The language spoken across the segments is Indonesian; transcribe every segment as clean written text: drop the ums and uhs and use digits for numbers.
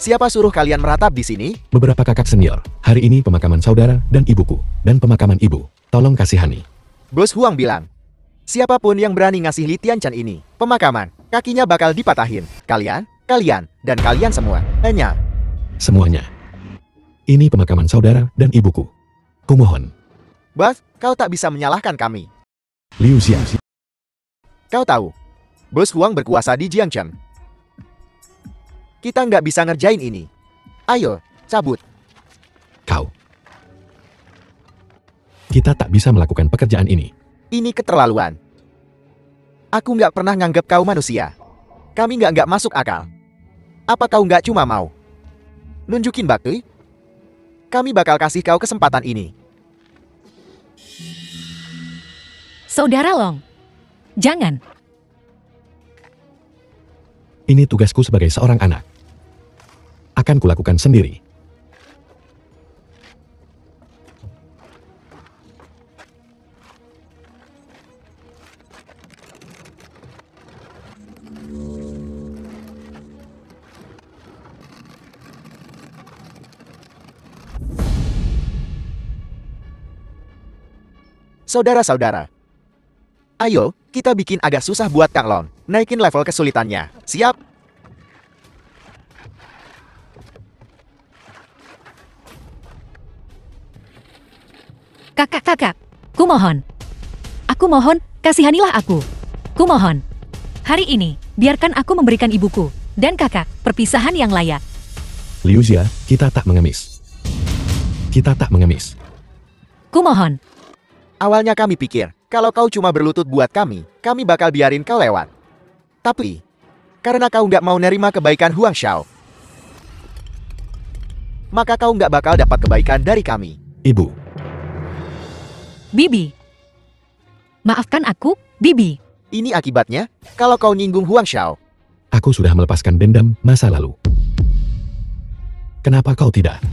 Siapa suruh kalian meratap di sini? Beberapa kakak senior. Hari ini pemakaman saudara dan ibuku. Dan pemakaman ibu. Tolong kasihani. Bos Huang bilang, siapapun yang berani ngasih Li Tianchan ini pemakaman, kakinya bakal dipatahin. Kalian, dan kalian semua. Hanya. Semuanya. Ini pemakaman saudara dan ibuku. Kumohon. Bos, kau tak bisa menyalahkan kami. Liu Xia. Kau tahu, Bos Huang berkuasa di Jiangchen. Kita nggak bisa ngerjain ini. Ayo, cabut. Kau. Kita tak bisa melakukan pekerjaan ini. Ini keterlaluan. Aku nggak pernah nganggap kau manusia. Kami nggak masuk akal. Apa kau nggak cuma mau nunjukin bakti? Kami bakal kasih kau kesempatan ini. Saudara Long, jangan. Ini tugasku sebagai seorang anak. Akan kulakukan sendiri. Saudara-saudara, ayo, kita bikin agak susah buat Kang Lon. Naikin level kesulitannya. Siap? Kakak, kumohon. Aku mohon, kasihanilah aku. Kumohon. Hari ini, biarkan aku memberikan ibuku dan kakak perpisahan yang layak. Liu Xia, kita tak mengemis. Kita tak mengemis. Kumohon. Awalnya kami pikir, kalau kau cuma berlutut buat kami bakal biarin kau lewat. Tapi, karena kau nggak mau nerima kebaikan Huang Xiao, maka kau nggak bakal dapat kebaikan dari kami. Ibu. Bibi. Maafkan aku, Bibi. Ini akibatnya, kalau kau nyinggung Huang Xiao. Aku sudah melepaskan dendam masa lalu. Kenapa kau tidak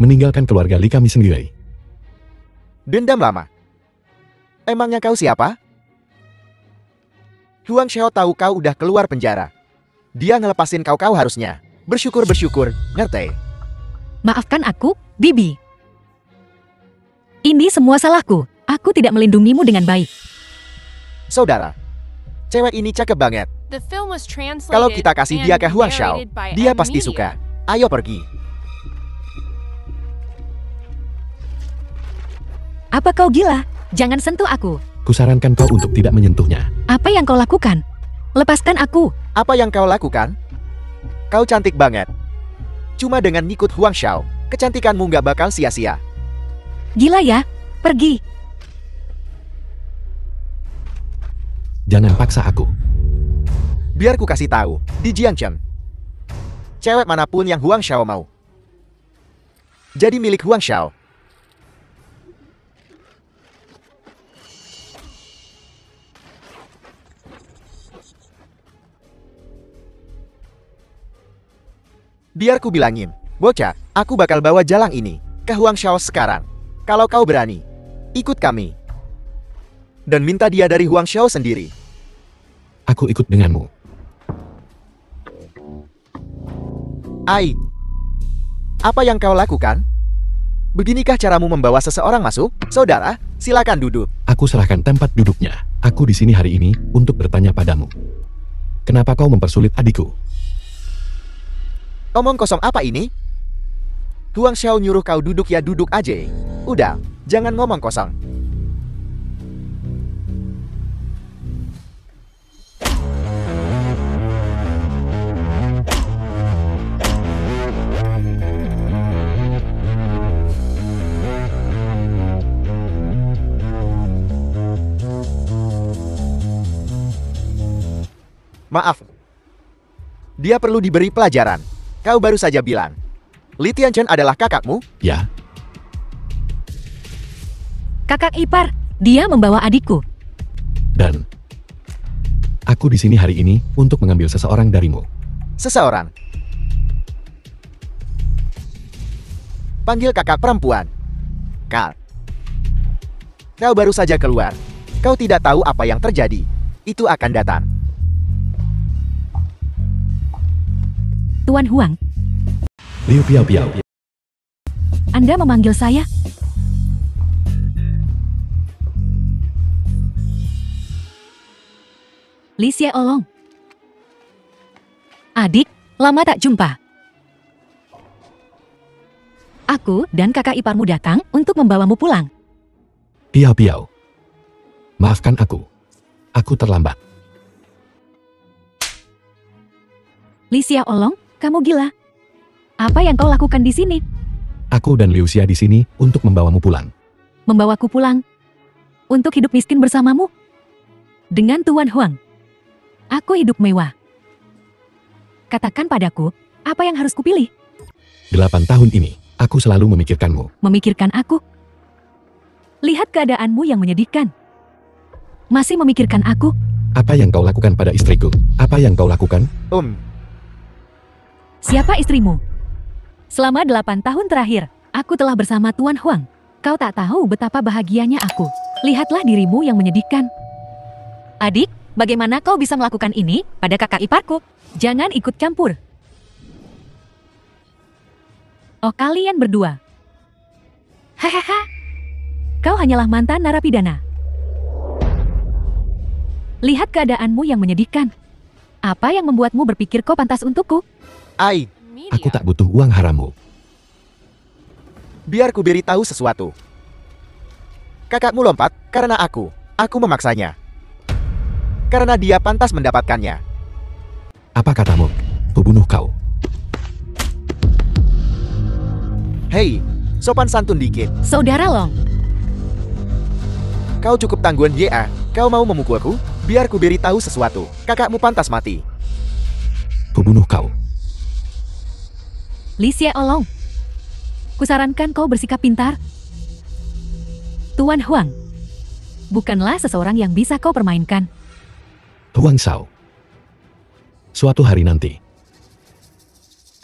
meninggalkan keluarga Li kami sendiri? Dendam lama. Emangnya kau siapa? Huang Xiao tahu kau udah keluar penjara. Dia ngelepasin kau harusnya bersyukur, ngerti? Maafkan aku, Bibi. Ini semua salahku. Aku tidak melindungimu dengan baik. Saudara, cewek ini cakep banget. Kalau kita kasih dia ke Huang Xiao, dia pasti suka. Ayo pergi. Apa kau gila? Jangan sentuh aku. Kusarankan kau untuk tidak menyentuhnya. Apa yang kau lakukan? Lepaskan aku. Apa yang kau lakukan? Kau cantik banget. Cuma dengan ngikut Huang Xiao, kecantikanmu nggak bakal sia-sia. Gila ya? Pergi. Jangan paksa aku. Biar ku kasih tahu, di Jiangchen, cewek manapun yang Huang Xiao mau jadi milik Huang Xiao. Biar ku bilangin, bocah, aku bakal bawa jalang ini ke Huang Xiao sekarang. Kalau kau berani, ikut kami. Dan minta dia dari Huang Xiao sendiri. Aku ikut denganmu. Ai, apa yang kau lakukan? Beginikah caramu membawa seseorang masuk? Saudara, silakan duduk. Aku serahkan tempat duduknya. Aku di sini hari ini untuk bertanya padamu. Kenapa kau mempersulit adikku? Omong kosong apa ini? Huang Xiao nyuruh kau duduk ya duduk aja. Udah, jangan ngomong kosong. Maaf. Dia perlu diberi pelajaran. Kau baru saja bilang, Li Tianchen adalah kakakmu? Ya. Kakak ipar, dia membawa adikku. Dan aku di sini hari ini untuk mengambil seseorang darimu. Seseorang? Panggil kakak perempuan. Kal. Kau baru saja keluar. Kau tidak tahu apa yang terjadi. Itu akan datang. Tuan Huang, Liu Piao Piao. Anda memanggil saya? Li Xiaolong. Adik, lama tak jumpa. Aku dan kakak iparmu datang untuk membawamu pulang. Piao Piao. Maafkan aku. Aku terlambat. Li Xiaolong, kamu gila. Apa yang kau lakukan di sini? Aku dan Liu Xia di sini untuk membawamu pulang. Membawaku pulang? Untuk hidup miskin bersamamu? Dengan Tuan Huang. Aku hidup mewah. Katakan padaku, apa yang harus kupilih? 8 tahun ini, aku selalu memikirkanmu. Memikirkan aku? Lihat keadaanmu yang menyedihkan. Masih memikirkan aku? Apa yang kau lakukan pada istriku? Apa yang kau lakukan? Siapa istrimu? Selama 8 tahun terakhir, aku telah bersama Tuan Huang. Kau tak tahu betapa bahagianya aku. Lihatlah dirimu yang menyedihkan. Adik, bagaimana kau bisa melakukan ini pada kakak iparku? Jangan ikut campur. Oh, kalian berdua. Hahaha. Kau hanyalah mantan narapidana. Lihat keadaanmu yang menyedihkan. Apa yang membuatmu berpikir kau pantas untukku? Aku tak butuh uang harammu. Biar ku beritahu sesuatu. Kakakmu lompat karena aku. Aku memaksanya. Karena dia pantas mendapatkannya. Apa katamu? Kubunuh kau. Hei, sopan santun dikit. Saudara Long. Kau cukup tangguhan ya. Kau mau memukulku? Biar ku beritahu sesuatu. Kakakmu pantas mati. Kubunuh kau. Li Xiaolong. Kusarankan kau bersikap pintar. Tuan Huang. Bukanlah seseorang yang bisa kau permainkan. Huang Shao. Suatu hari nanti,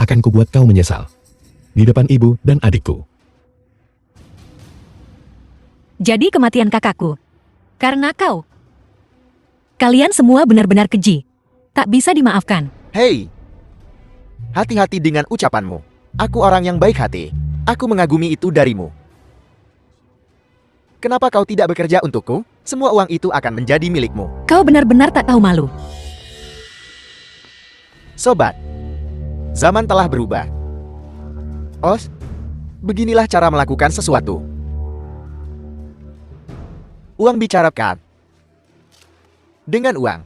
akan kubuat kau menyesal. Di depan ibu dan adikku. Jadi kematian kakakku. Karena kau. Kalian semua benar-benar keji. Tak bisa dimaafkan. Hei, hati-hati dengan ucapanmu. Aku orang yang baik hati. Aku mengagumi itu darimu. Kenapa kau tidak bekerja untukku? Semua uang itu akan menjadi milikmu. Kau benar-benar tak tahu malu. Sobat, zaman telah berubah. Beginilah cara melakukan sesuatu. Uang bicara kan? Dengan uang,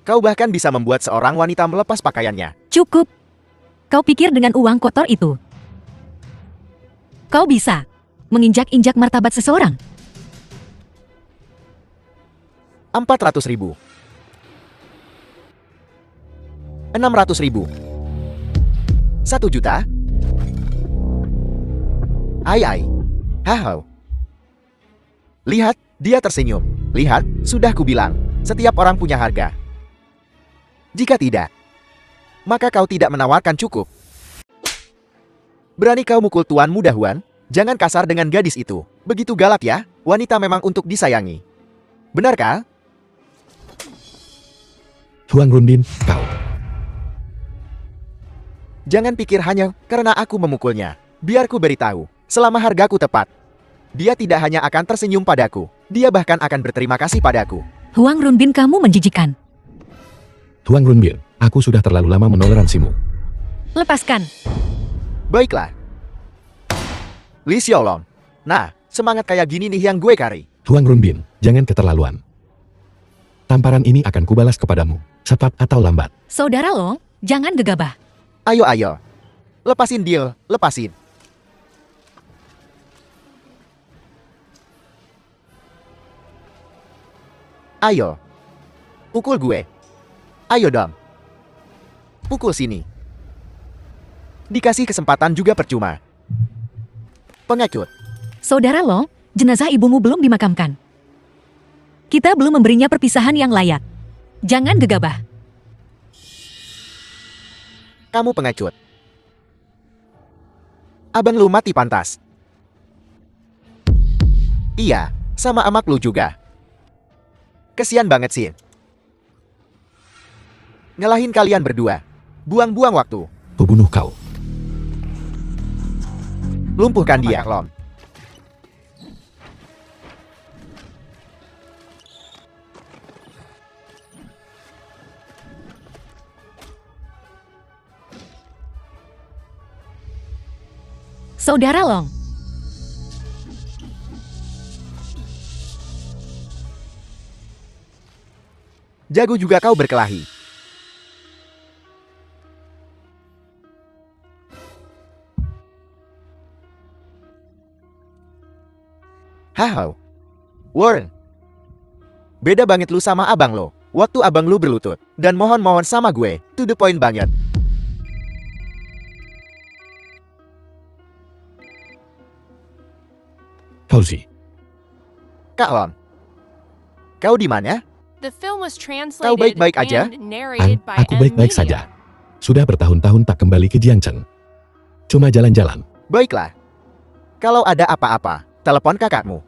kau bahkan bisa membuat seorang wanita melepas pakaiannya. Cukup. Kau pikir dengan uang kotor itu, kau bisa menginjak-injak martabat seseorang? 400.000. 600.000. 1 juta? Ai. Hahau. Lihat, dia tersenyum. Lihat, sudah kubilang, setiap orang punya harga. Jika tidak, maka kau tidak menawarkan cukup. Berani kau mukul Tuan Muda Huan? Jangan kasar dengan gadis itu. Begitu galak ya, wanita memang untuk disayangi. Benarkah? Huang Rundin, kau. Jangan pikir hanya karena aku memukulnya. Biar ku beritahu, selama hargaku tepat, dia tidak hanya akan tersenyum padaku, dia bahkan akan berterima kasih padaku. Huang Runbin, kamu menjijikan. Huang Runbin, aku sudah terlalu lama menoleransimu. Lepaskan. Baiklah. Li Xiaolong. Nah, semangat kayak gini nih yang gue cari. Huang Runbin, jangan keterlaluan. Tamparan ini akan kubalas kepadamu, cepat atau lambat. Saudara Long, jangan gegabah. Ayo. Lepasin deal, lepasin. Ayo. Pukul gue. Ayo dong. Pukul sini. Dikasih kesempatan juga percuma. Pengecut. Saudara Long, jenazah ibumu belum dimakamkan. Kita belum memberinya perpisahan yang layak. Jangan gegabah. Kamu pengecut. Abang lu mati pantas. Iya, sama amak lu juga. Kesian banget sih. Ngelahin kalian berdua. Buang-buang waktu. Kubunuh kau. Lumpuhkan dia, Lon. Saudara Long. Jago juga kau berkelahi. Hahau. Warren. Beda banget lu sama abang lo. Waktu abang lu berlutut. Dan mohon-mohon sama gue. To the point banget. Halsey. Kak Lon. Kau di mana? The film was Kau translated baik-baik aja? and narrated by Aku baik-baik Media. saja. Sudah bertahun-tahun tak kembali ke Jiangchen. Cuma jalan-jalan. Baiklah. Kalau ada apa-apa, telepon kakakmu.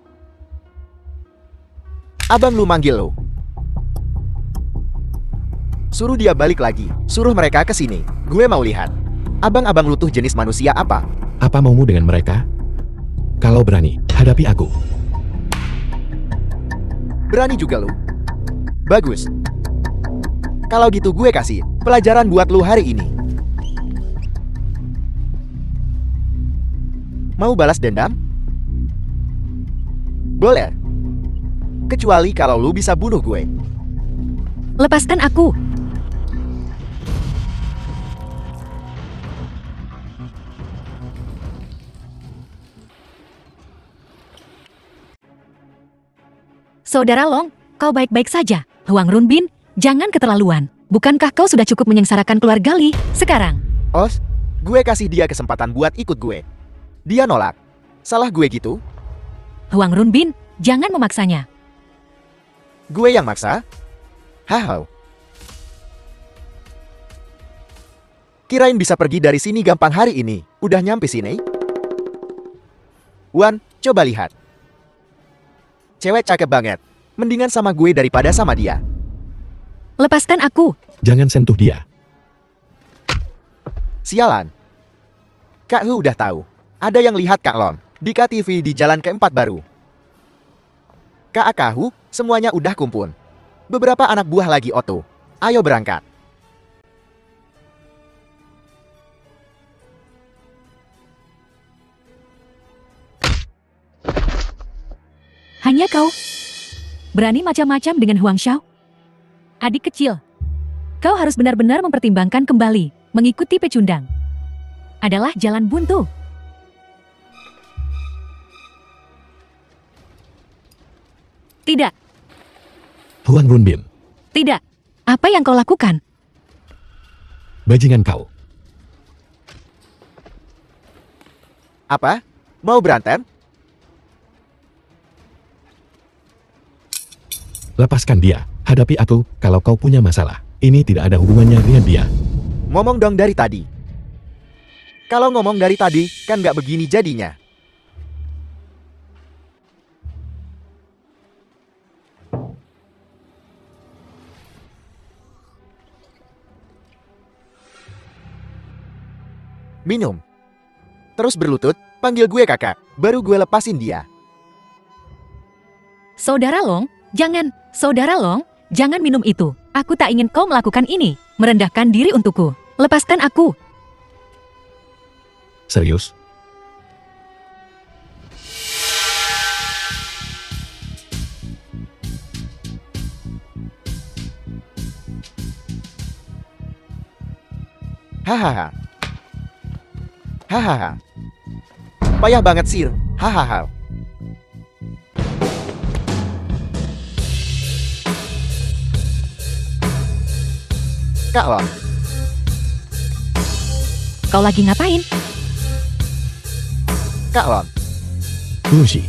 Abang lu manggil lu. Suruh dia balik lagi. Suruh mereka ke sini. Gue mau lihat. Abang-abang lu tuh jenis manusia apa? Apa maumu dengan mereka? Kalau berani, hadapi aku. Berani juga lu. Bagus. Kalau gitu gue kasih pelajaran buat lu hari ini. Mau balas dendam? Boleh. Kecuali kalau lu bisa bunuh gue. Lepaskan aku. Saudara Long, kau baik-baik saja. Huang Runbin, jangan keterlaluan. Bukankah kau sudah cukup menyengsarakan keluarga Li? Sekarang, Os, gue kasih dia kesempatan buat ikut gue. Dia nolak. Salah gue gitu? Huang Runbin, jangan memaksanya. Gue yang maksa? Hahau. Kirain bisa pergi dari sini gampang hari ini. Udah nyampe sini? Wan, coba lihat. Cewek cakep banget. Mendingan sama gue daripada sama dia. Lepaskan aku. Jangan sentuh dia. Sialan. Kak Hu udah tahu. Ada yang lihat Kak Lon di KTV di jalan keempat baru. Kak Hu, semuanya udah kumpul. Beberapa anak buah lagi Otto. Ayo berangkat. Hanya kau. Berani macam-macam dengan Huang Xiao? Adik kecil. Kau harus benar-benar mempertimbangkan kembali. Mengikuti pecundang adalah jalan buntu. Tidak, Huang Runbin, tidak. Apa yang kau lakukan? bajingan kau. Apa? Mau berantem? Lepaskan dia. Hadapi aku kalau kau punya masalah. Ini tidak ada hubungannya dengan dia. Ngomong dong dari tadi. Kalau ngomong dari tadi, kan nggak begini jadinya. Minum. Terus berlutut, panggil gue kakak, baru gue lepasin dia. Saudara Long, jangan. Saudara Long, jangan minum itu. Aku tak ingin kau melakukan ini. Merendahkan diri untukku. Lepaskan aku. Serius? Hahaha. Hahaha. Payah banget sih. Hahaha. Kak Lon, Kau lagi ngapain? Kak Lon. Lucy,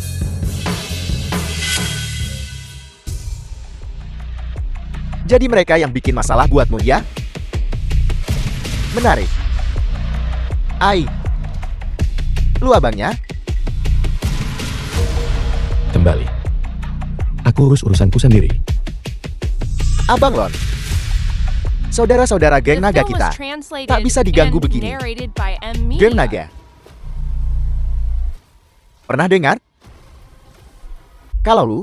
Jadi mereka yang bikin masalah buatmu ya? Menarik. Ai. Lu abangnya? kembali. Aku urus urusanku sendiri. Abang Lon. Saudara-saudara geng naga kita tak bisa diganggu begini. Geng naga. Pernah dengar? Kalau lu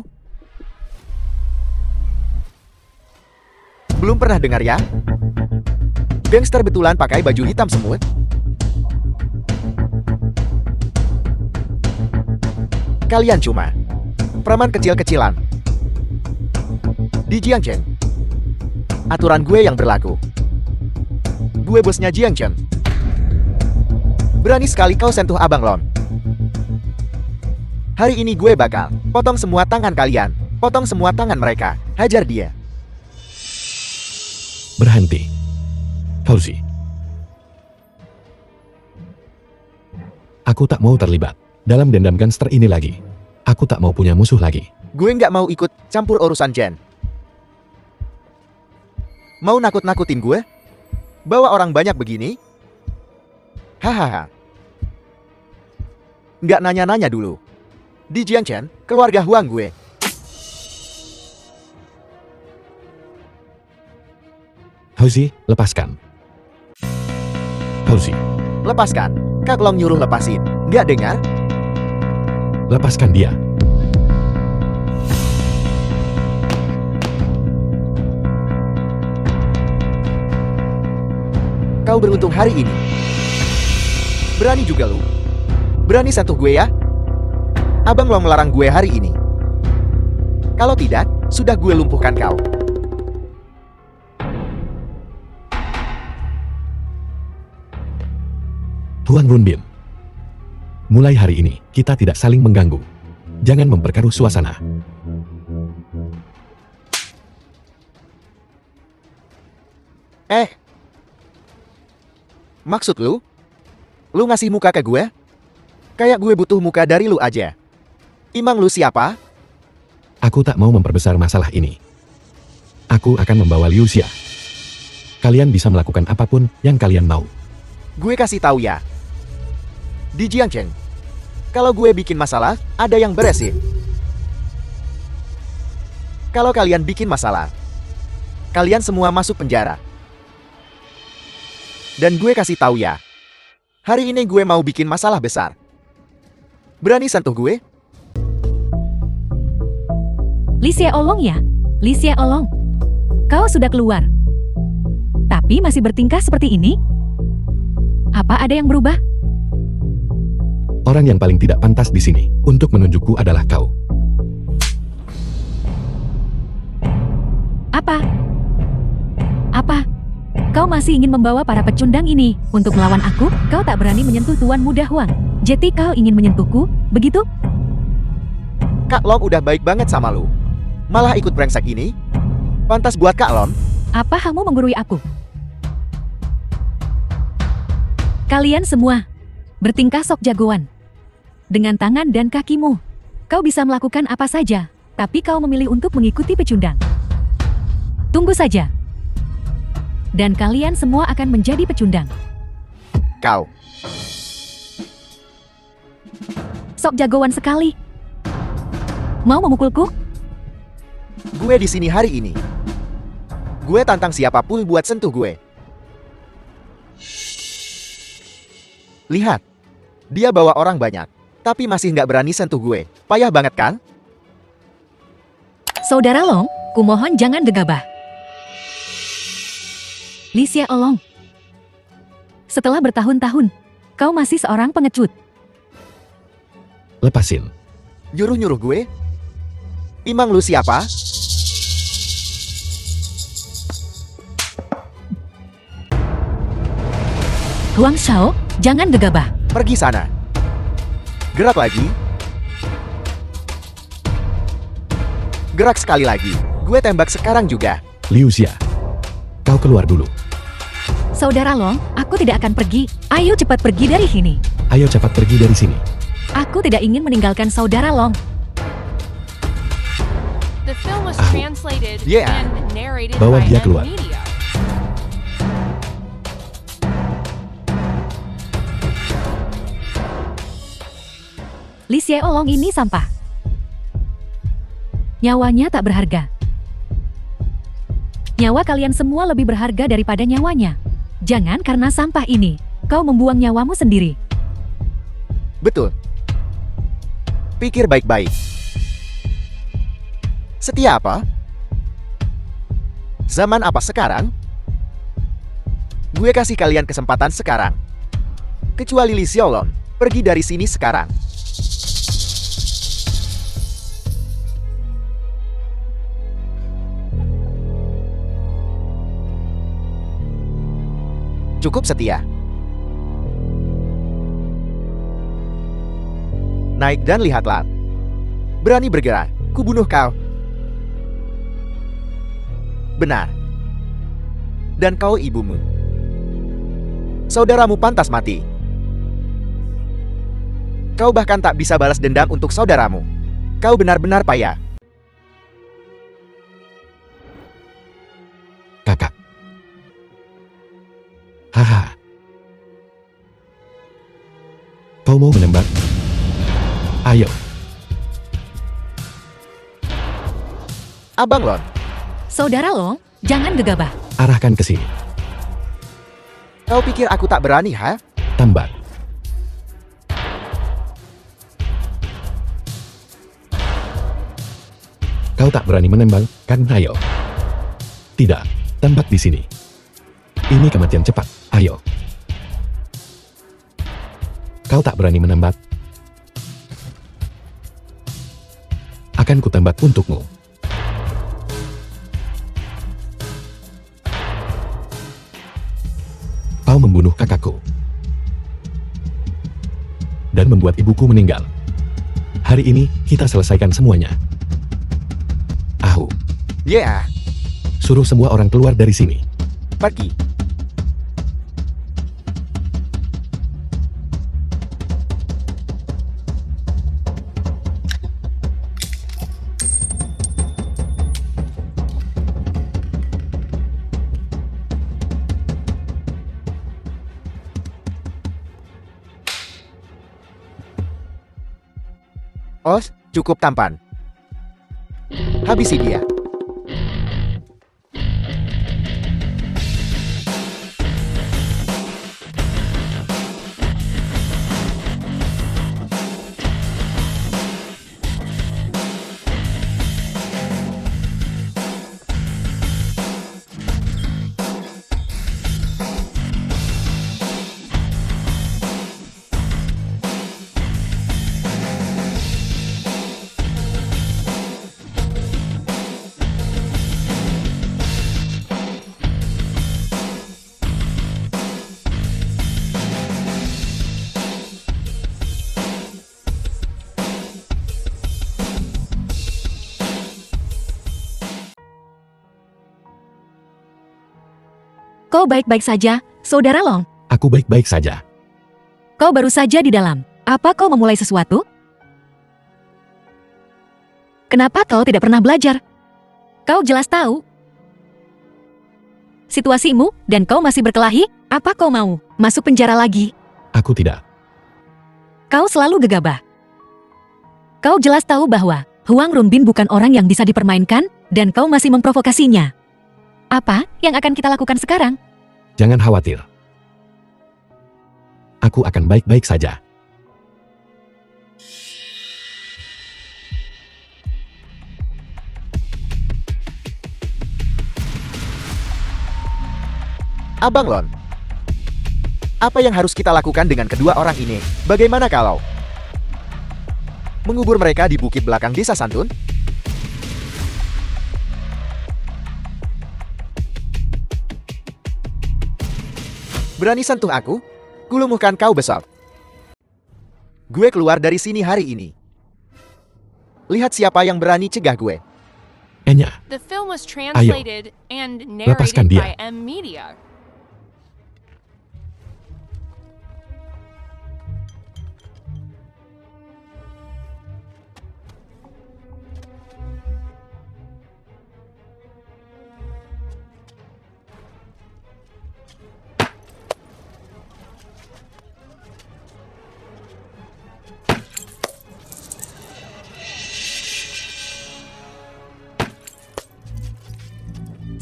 belum pernah dengar ya? Gangster betulan pakai baju hitam semut. Kalian cuma preman kecil-kecilan. Di Jiangchen, aturan gue yang berlaku. Gue bosnya Jiangchen. Berani sekali kau sentuh Abang Lon. Hari ini gue bakal potong semua tangan kalian. Potong semua tangan mereka. Hajar dia. Berhenti. Hauzi. Aku tak mau terlibat dalam dendam gangster ini lagi. Aku tak mau punya musuh lagi. Gue nggak mau ikut campur urusan Jen. Mau nakut-nakutin gue? Bawa orang banyak begini? Hahaha. Nggak nanya-nanya dulu. Di Jiangchen, keluarga Huang gue. Hauzi, lepaskan. Hauzi, Lepaskan. Kak Long nyuruh lepasin. Nggak dengar? lepaskan dia. Kau beruntung hari ini. Berani juga lu. Berani sentuh gue ya? Abang Long melarang gue hari ini. Kalau tidak, sudah gue lumpuhkan kau. Huang Runbin. Mulai hari ini, kita tidak saling mengganggu. Jangan memperkeruh suasana. Maksud lu? Lu ngasih muka ke gue? Kayak gue butuh muka dari lu aja. Imang lu siapa? Aku tak mau memperbesar masalah ini. Aku akan membawa Liu Xia. Kalian bisa melakukan apapun yang kalian mau. Gue kasih tahu ya. Di Jiangchen, kalau gue bikin masalah, ada yang beresik. Kalau kalian bikin masalah, kalian semua masuk penjara. Dan gue kasih tahu ya, hari ini gue mau bikin masalah besar. Berani sentuh gue? Li Xie Olong ya? Li Xie Olong. Kau sudah keluar. Tapi masih bertingkah seperti ini? Apa ada yang berubah? Orang yang paling tidak pantas di sini untuk menunjukku adalah kau. Apa? Apa? Kau masih ingin membawa para pecundang ini untuk melawan aku? Kau tak berani menyentuh Tuan Muda Huang. Jadi kau ingin menyentuhku, begitu? Kak Long udah baik banget sama lu. Malah ikut brengsek ini? Pantas buat Kak Long. Apa kamu menggurui aku? Kalian semua bertingkah sok jagoan. Dengan tangan dan kakimu, kau bisa melakukan apa saja, tapi kau memilih untuk mengikuti pecundang. Tunggu saja. Dan kalian semua akan menjadi pecundang. Kau. Sok jagoan sekali. Mau memukulku? Gue di sini hari ini. Gue tantang siapapun buat sentuh gue. Lihat. Dia bawa orang banyak, tapi masih nggak berani sentuh gue. Payah banget kan? Saudara Long, kumohon jangan gegabah. Li Xie Olong. Setelah bertahun-tahun, kau masih seorang pengecut. Lepasin. Nyuruh-nyuruh gue? Imang lu siapa? Huang Shao, jangan gegabah. Pergi sana. Gerak lagi. Gerak sekali lagi. Gue tembak sekarang juga. Liu Xia. Kau keluar dulu. Saudara Long, aku tidak akan pergi. Ayo cepat pergi dari sini. Ayo cepat pergi dari sini. Aku tidak ingin meninggalkan saudara Long. The film was Ah. translated Yeah. and narrated Bawa by dia keluar. Media. Li Xie Olong ini sampah. Nyawanya tak berharga. Nyawa kalian semua lebih berharga daripada nyawanya. Jangan karena sampah ini, kau membuang nyawamu sendiri. Betul. Pikir baik-baik. Setia apa? Zaman apa sekarang? Gue kasih kalian kesempatan sekarang. Kecuali Li Xiaolong, pergi dari sini sekarang. Cukup setia. Naik dan lihatlah. Berani bergerak, kubunuh kau. Benar. Dan kau ibumu. Saudaramu pantas mati. Kau bahkan tak bisa balas dendam untuk saudaramu. Kau benar-benar payah. Kakak. Haha. Kau mau menembak? Ayo. Abang Lon, Saudara Long, jangan gegabah. Arahkan ke sini. kau pikir aku tak berani, ha? Tambak. Kau tak berani menembak, kan? Ayo. Tidak, tembak di sini. Ini kematian cepat. Ayo. Kau tak berani menembak. Akan kutembak untukmu. Kau membunuh kakakku. Dan membuat ibuku meninggal. Hari ini, kita selesaikan semuanya. Ahu, Ya, suruh semua orang keluar dari sini. pergi. Os, cukup tampan. Habisi dia. Kau baik-baik saja, Saudara Long. Aku baik-baik saja. Kau baru saja di dalam. Apa kau memulai sesuatu? Kenapa kau tidak pernah belajar? Kau jelas tahu situasimu dan kau masih berkelahi? Apa kau mau masuk penjara lagi? Aku tidak. Kau selalu gegabah. Kau jelas tahu bahwa Huang Runbin bukan orang yang bisa dipermainkan dan kau masih memprovokasinya. Apa yang akan kita lakukan sekarang? Jangan khawatir. Aku akan baik-baik saja. Abang Lon, apa yang harus kita lakukan dengan kedua orang ini? Bagaimana kalau mengubur mereka di bukit belakang desa Santun? Berani sentuh aku? Kulumuhkan kau besok. Gue keluar dari sini hari ini. Lihat siapa yang berani cegah gue. Enya, The film was translated and lepaskan narrated dia. by M Media.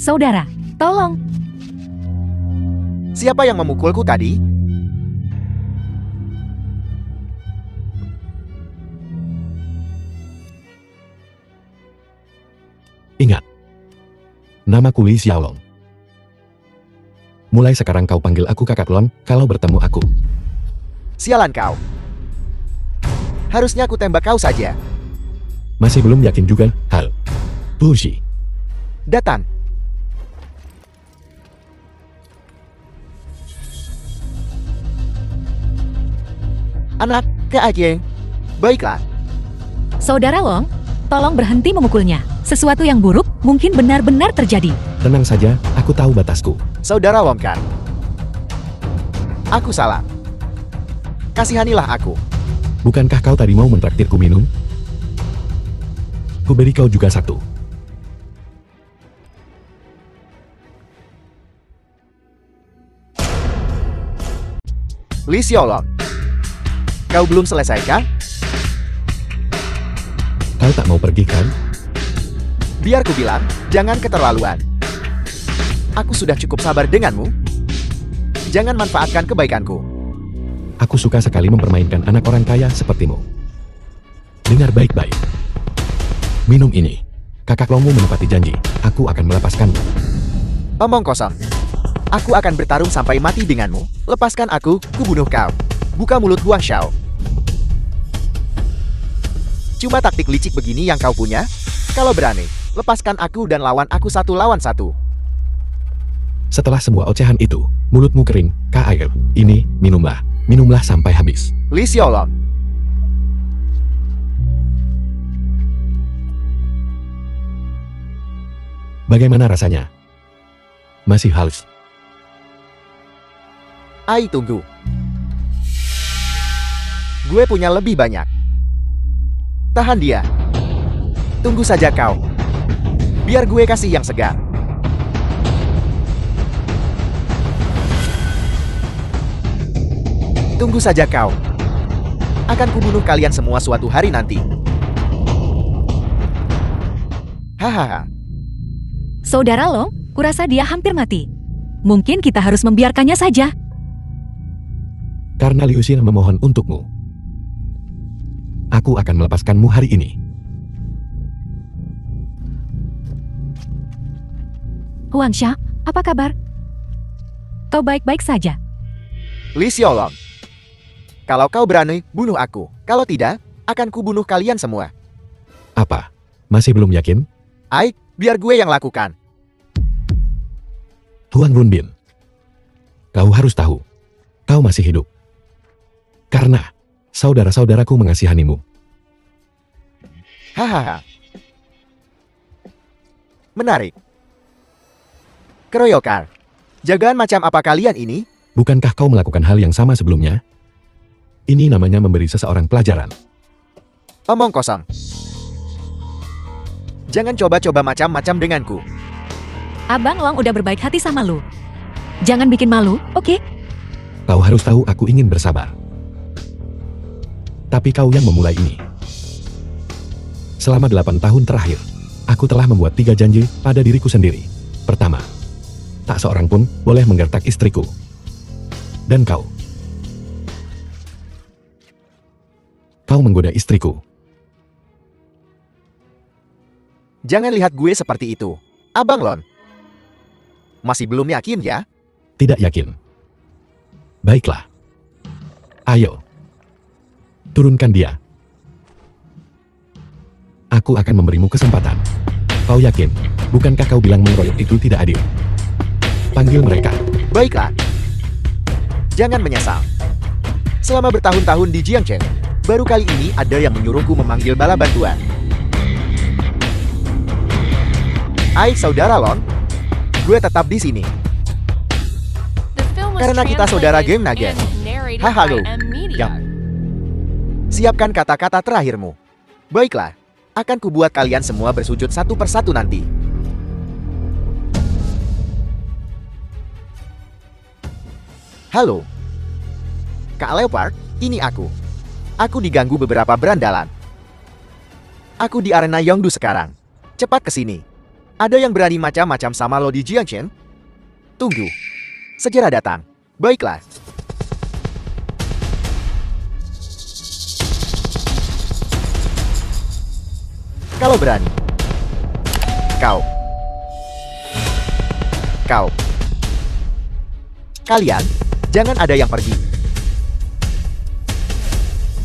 Saudara, tolong. Siapa yang memukulku tadi? Ingat, namaku Li Xiaolong. Mulai sekarang kau panggil aku Kakak Lon kalau bertemu aku. Sialan kau. Harusnya aku tembak kau saja. Masih belum yakin juga, Hal. Bushi. Datang. Anak keajeng. Baiklah. Saudara Long, tolong berhenti memukulnya. Sesuatu yang buruk mungkin benar-benar terjadi. Tenang saja, aku tahu batasku. Saudara Wongkar. Aku salah. Kasihanilah aku. Bukankah kau tadi mau mentraktirku minum? Ku beri kau juga satu. Li Xiaolong. Kau belum selesai kan? Kau tak mau pergi kan? Biar ku bilang, jangan keterlaluan. Aku sudah cukup sabar denganmu. Jangan manfaatkan kebaikanku. Aku suka sekali mempermainkan anak orang kaya sepertimu. Dengar baik-baik. Minum ini. Kakak Longmu menepati janji. Aku akan melepaskanmu. Omong kosong. Aku akan bertarung sampai mati denganmu. Lepaskan aku, kubunuh kau. Buka mulut Huang Shao. Cuma taktik licik begini yang kau punya? Kalau berani, lepaskan aku dan lawan aku 1 lawan 1. Setelah semua ocehan itu, mulutmu kering, air. Ini, minumlah. Minumlah sampai habis. Li Xiaolong. Bagaimana rasanya? Masih halus. Ai, tunggu. Gue punya lebih banyak. Tahan dia. Tunggu saja kau. Biar gue kasih yang segar. Tunggu saja kau. Akan kubunuh kalian semua suatu hari nanti. Hahaha. Saudara Long, kurasa dia hampir mati. Mungkin kita harus membiarkannya saja. Karena Liu Xia memohon untukmu. Aku akan melepaskanmu hari ini. Huang Xia, apa kabar? Kau baik-baik saja? Li Xiaolong. Kalau kau berani, bunuh aku. Kalau tidak, akan kubunuh kalian semua. Apa? Masih belum yakin? Ai, biar gue yang lakukan. Huang Runbin. Kau harus tahu. Kau masih hidup. Karena saudara-saudaraku mengasihanimu. Hahaha. Menarik. Keroyokan. Jagaan macam apa kalian ini? Bukankah kau melakukan hal yang sama sebelumnya? Ini namanya memberi seseorang pelajaran. Omong kosong. Jangan coba-coba macam-macam denganku. Abang Long udah berbaik hati sama lu. Jangan bikin malu, oke? Kau harus tahu aku ingin bersabar. Tapi kau yang memulai ini. Selama 8 tahun terakhir, aku telah membuat 3 janji pada diriku sendiri. Pertama, tak seorang pun boleh menggertak istriku. Dan kau menggoda istriku. Jangan lihat gue seperti itu. Abang Lon. Masih belum yakin ya? Tidak yakin. Baiklah. Ayo. Turunkan dia. Aku akan memberimu kesempatan. Kau yakin? Bukankah kau bilang mengeroyok itu tidak adil? Panggil mereka. Baiklah. Jangan menyesal. Selama bertahun-tahun di Jiangchen, baru kali ini ada yang menyuruhku memanggil bala bantuan. Ai, saudara Lon. Gue tetap di sini. The film was Karena kita saudara translated geng Nagen. and narrated Halo. by M Media. Yap. Siapkan kata-kata terakhirmu. Baiklah. Akan kubuat kalian semua bersujud satu persatu nanti. Halo. Kak Leopard, ini aku. Aku diganggu beberapa berandalan. Aku di arena Yongdu sekarang. Cepat ke sini. Ada yang berani macam-macam sama lo di Jiangchen? Tunggu. Segera datang. Baiklah. Kalau berani. Kau. Kalian, jangan ada yang pergi.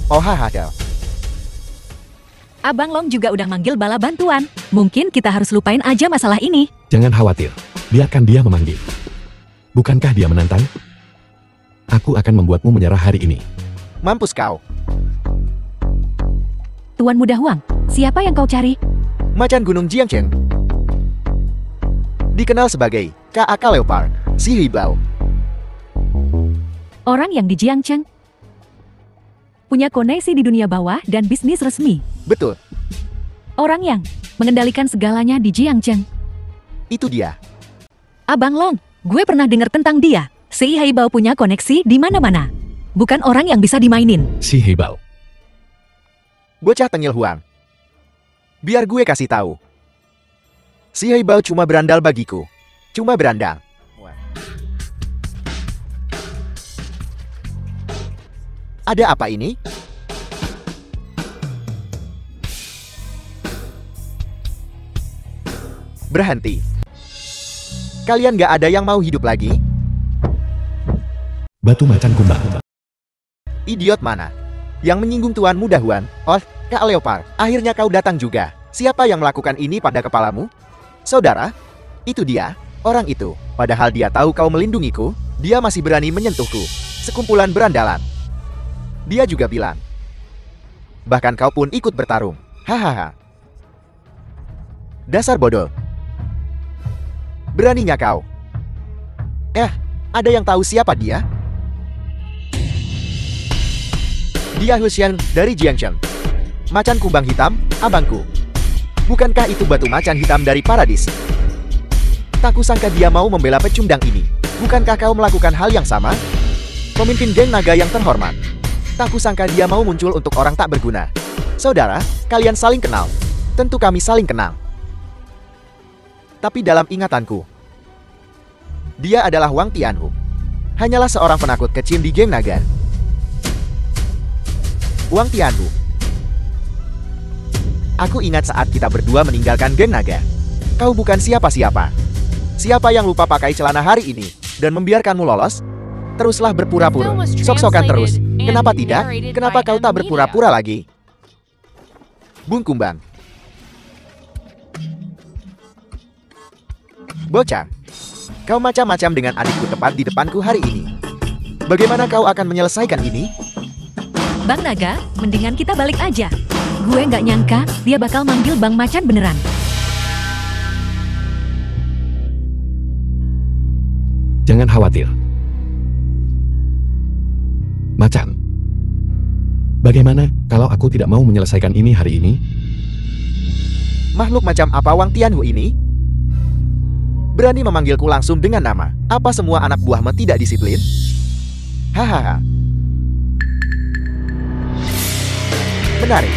Oh haha. Abang Long juga udah manggil bala bantuan. Mungkin kita harus lupain aja masalah ini. Jangan khawatir, biarkan dia memanggil. Bukankah dia menantang? Aku akan membuatmu menyerah hari ini. Mampus kau. Tuan Muda Huang, siapa yang kau cari? Macan Gunung Jiangchen. Dikenal sebagai K.A.K. Leopard, si Hibao. Orang yang di Jiangcheng. Punya koneksi di dunia bawah dan bisnis resmi. Betul, Orang yang mengendalikan segalanya di Jiangcheng. itu dia. Abang Long, gue pernah dengar tentang dia. Si Haibao punya koneksi di mana-mana. Bukan orang yang bisa dimainin. Si Hebao. Bocah tengil Huang. Biar gue kasih tahu. Si Hibao cuma berandal bagiku. Cuma berandal. Ada apa ini? Berhenti. Kalian gak ada yang mau hidup lagi? Batu macan kumbang. Idiot mana? Yang menyinggung Tuan Muda Huan. Oh, Kak Leopard, akhirnya kau datang juga. Siapa yang melakukan ini pada kepalamu? Saudara? Itu dia, orang itu. Padahal dia tahu kau melindungiku, dia masih berani menyentuhku. Sekumpulan berandalan. Dia juga bilang. Bahkan kau pun ikut bertarung. Hahaha. Dasar bodoh. Beraninya kau. Ada yang tahu siapa dia? Dia Huxian dari Jiangcheng. Macan kumbang hitam, abangku. Bukankah itu batu macan hitam dari Paradis? Tak kusangka dia mau membela pecundang ini. Bukankah kau melakukan hal yang sama? Pemimpin geng naga yang terhormat. Tak kusangka dia mau muncul untuk orang tak berguna. Saudara, kalian saling kenal. Tentu kami saling kenal. Tapi dalam ingatanku, dia adalah Wang Tianhu. Hanyalah seorang penakut kecil di geng naga. Wang Tianhu. Aku ingat saat kita berdua meninggalkan geng naga. Kau bukan siapa-siapa. Siapa yang lupa pakai celana hari ini dan membiarkanmu lolos? Teruslah berpura-pura. Sok-sokan terus. Kenapa tidak? Kenapa kau tak berpura-pura lagi? Bung Kumbang. Bocah. Kau macam-macam dengan adikku tepat di depanku hari ini. Bagaimana kau akan menyelesaikan ini? Bang Naga, mendingan kita balik aja. Gue nggak nyangka dia bakal manggil Bang Macan beneran. Jangan khawatir. Macan. Bagaimana kalau aku tidak mau menyelesaikan ini hari ini? Makhluk macam apa Wang Tianhu ini? Berani memanggilku langsung dengan nama. Apa semua anak buahmu tidak disiplin? Hahaha. Menarik.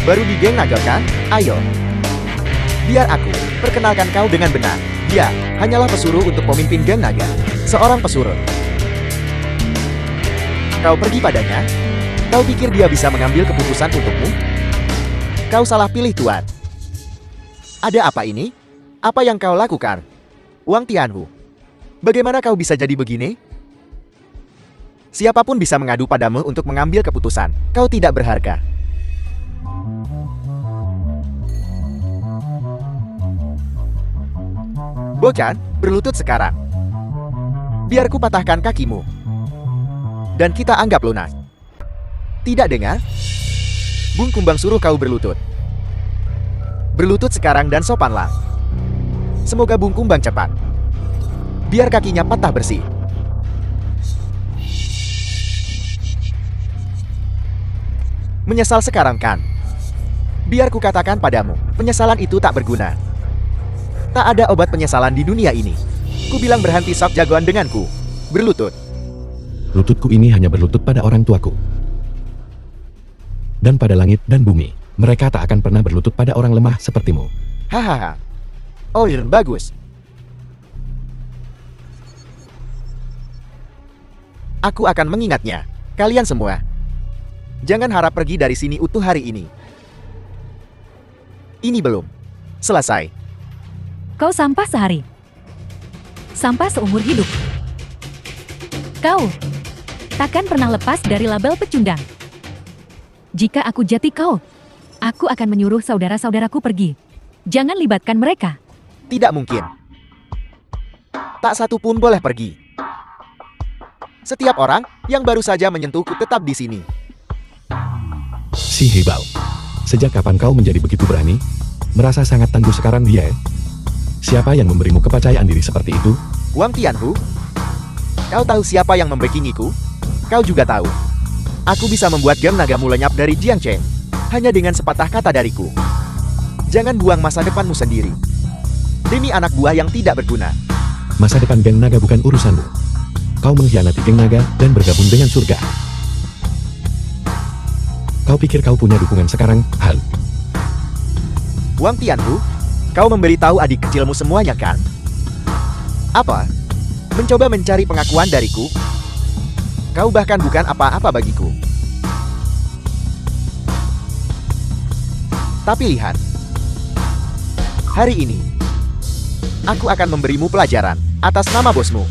Baru di geng naga kan? Ayo. Biar aku perkenalkan kau dengan benar. Dia hanyalah pesuruh untuk pemimpin geng naga. Seorang pesuruh. Kau pergi padanya? Kau pikir dia bisa mengambil keputusan untukmu? Kau salah pilih Tuan. Ada apa ini? Apa yang kau lakukan? Wang Tianhu. Bagaimana kau bisa jadi begini? Siapapun bisa mengadu padamu untuk mengambil keputusan. Kau tidak berharga. Bocah, berlutut sekarang. Biar ku patahkan kakimu. Dan kita anggap lunas. Tidak dengar? Bung Kumbang suruh kau berlutut. Berlutut sekarang dan sopanlah. Semoga Bung Kumbang cepat. Biar kakinya patah bersih. Menyesal sekarang kan? Biar ku katakan padamu, penyesalan itu tak berguna. Tak ada obat penyesalan di dunia ini. Ku bilang berhenti sok jagoan denganku. Berlutut. Lututku ini hanya berlutut pada orang tuaku. Dan pada langit dan bumi. Mereka tak akan pernah berlutut pada orang lemah sepertimu. Hahaha. Oh, bagus. Aku akan mengingatnya. Kalian semua. Jangan harap pergi dari sini utuh hari ini. Ini belum selesai. Kau sampah sehari. Sampah seumur hidup. Kau takkan pernah lepas dari label pecundang. Jika aku jati kau, aku akan menyuruh saudara-saudaraku pergi. Jangan libatkan mereka. Tidak mungkin. Tak satu pun boleh pergi. Setiap orang yang baru saja menyentuhku tetap di sini. Si Hebao. Sejak kapan kau menjadi begitu berani? Merasa sangat tangguh sekarang dia. Siapa yang memberimu kepercayaan diri seperti itu? Wang Tianhu, kau tahu siapa yang membackingiku? Kau juga tahu. Aku bisa membuat geng nagamu lenyap dari Jiangcheng hanya dengan sepatah kata dariku. Jangan buang masa depanmu sendiri demi anak buah yang tidak berguna. Masa depan geng naga bukan urusanmu. Kau mengkhianati geng naga dan bergabung dengan surga. Kau pikir kau punya dukungan sekarang, Hal? Wang Tianhu, kau memberitahu adik kecilmu semuanya kan? Apa? Mencoba mencari pengakuan dariku? Kau bahkan bukan apa-apa bagiku. Tapi lihat. Hari ini, aku akan memberimu pelajaran atas nama bosmu.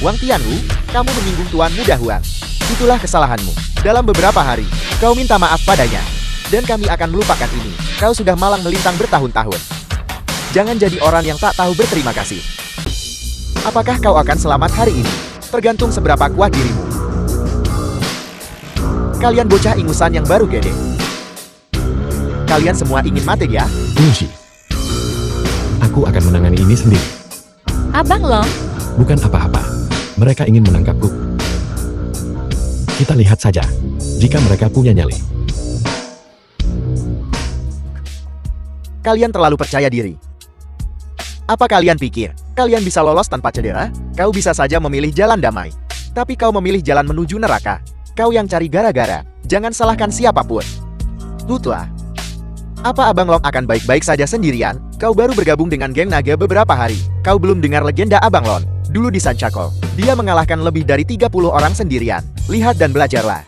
Wang Tianhu, kamu menyinggung Tuan Muda Huang. Itulah kesalahanmu. Dalam beberapa hari, kau minta maaf padanya. Dan kami akan melupakan ini. Kau sudah malang melintang bertahun-tahun. Jangan jadi orang yang tak tahu berterima kasih. Apakah kau akan selamat hari ini? Tergantung seberapa kuat dirimu. Kalian bocah ingusan yang baru gede. Kalian semua ingin mati ya? Fungsi. Aku akan menangani ini sendiri. Abang Long, Bukan apa-apa. Mereka ingin menangkapku. Kita lihat saja. Jika mereka punya nyali. Kalian terlalu percaya diri. Apa kalian pikir, kalian bisa lolos tanpa cedera? Kau bisa saja memilih jalan damai. Tapi kau memilih jalan menuju neraka. Kau yang cari gara-gara. Jangan salahkan siapapun. Tutlah. Apa Abang Long akan baik-baik saja sendirian? Kau baru bergabung dengan geng naga beberapa hari. Kau belum dengar legenda Abang Long. Dulu di Sanchakol, dia mengalahkan lebih dari 30 orang sendirian. Lihat dan belajarlah.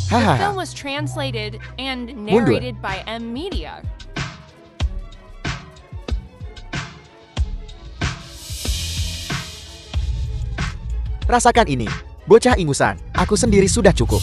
The film Hahaha. was translated and narrated by M Media. Rasakan ini. Bocah ingusan, aku sendiri sudah cukup.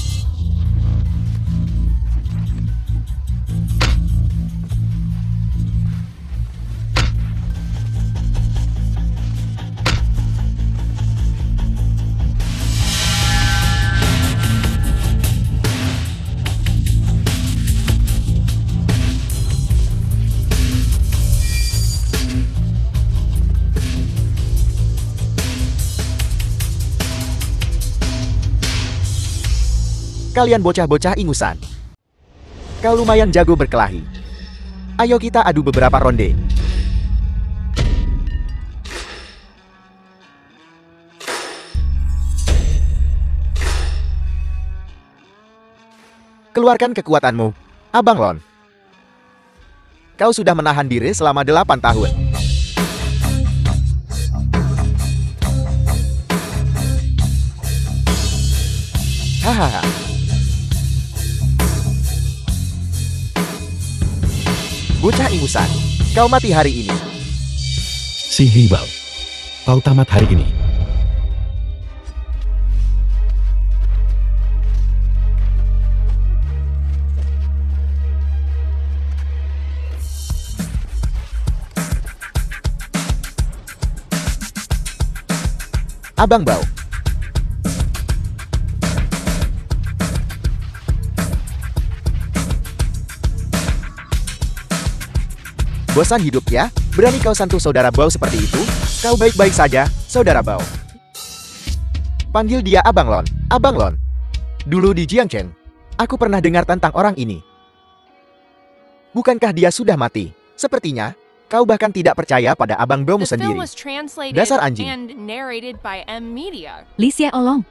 Kalian bocah-bocah ingusan. Kau lumayan jago berkelahi. Ayo kita adu beberapa ronde. Keluarkan kekuatanmu, Abang Lon. Kau sudah menahan diri selama 8 tahun. Hahaha. Bocah ingusan, kau mati hari ini. Si Hebao. Kau tamat hari ini. Abang Bao. Bosan hidup ya? Berani kau sentuh saudara Bao seperti itu? Kau baik-baik saja, saudara Bao. Panggil dia Abang Lon. Abang Lon. Dulu di Jiangcheng, aku pernah dengar tentang orang ini. Bukankah dia sudah mati? Sepertinya, kau bahkan tidak percaya pada Abang Baomu The film sendiri. was translated Dasar anjing. and narrated by M Media. Li Xia Olong.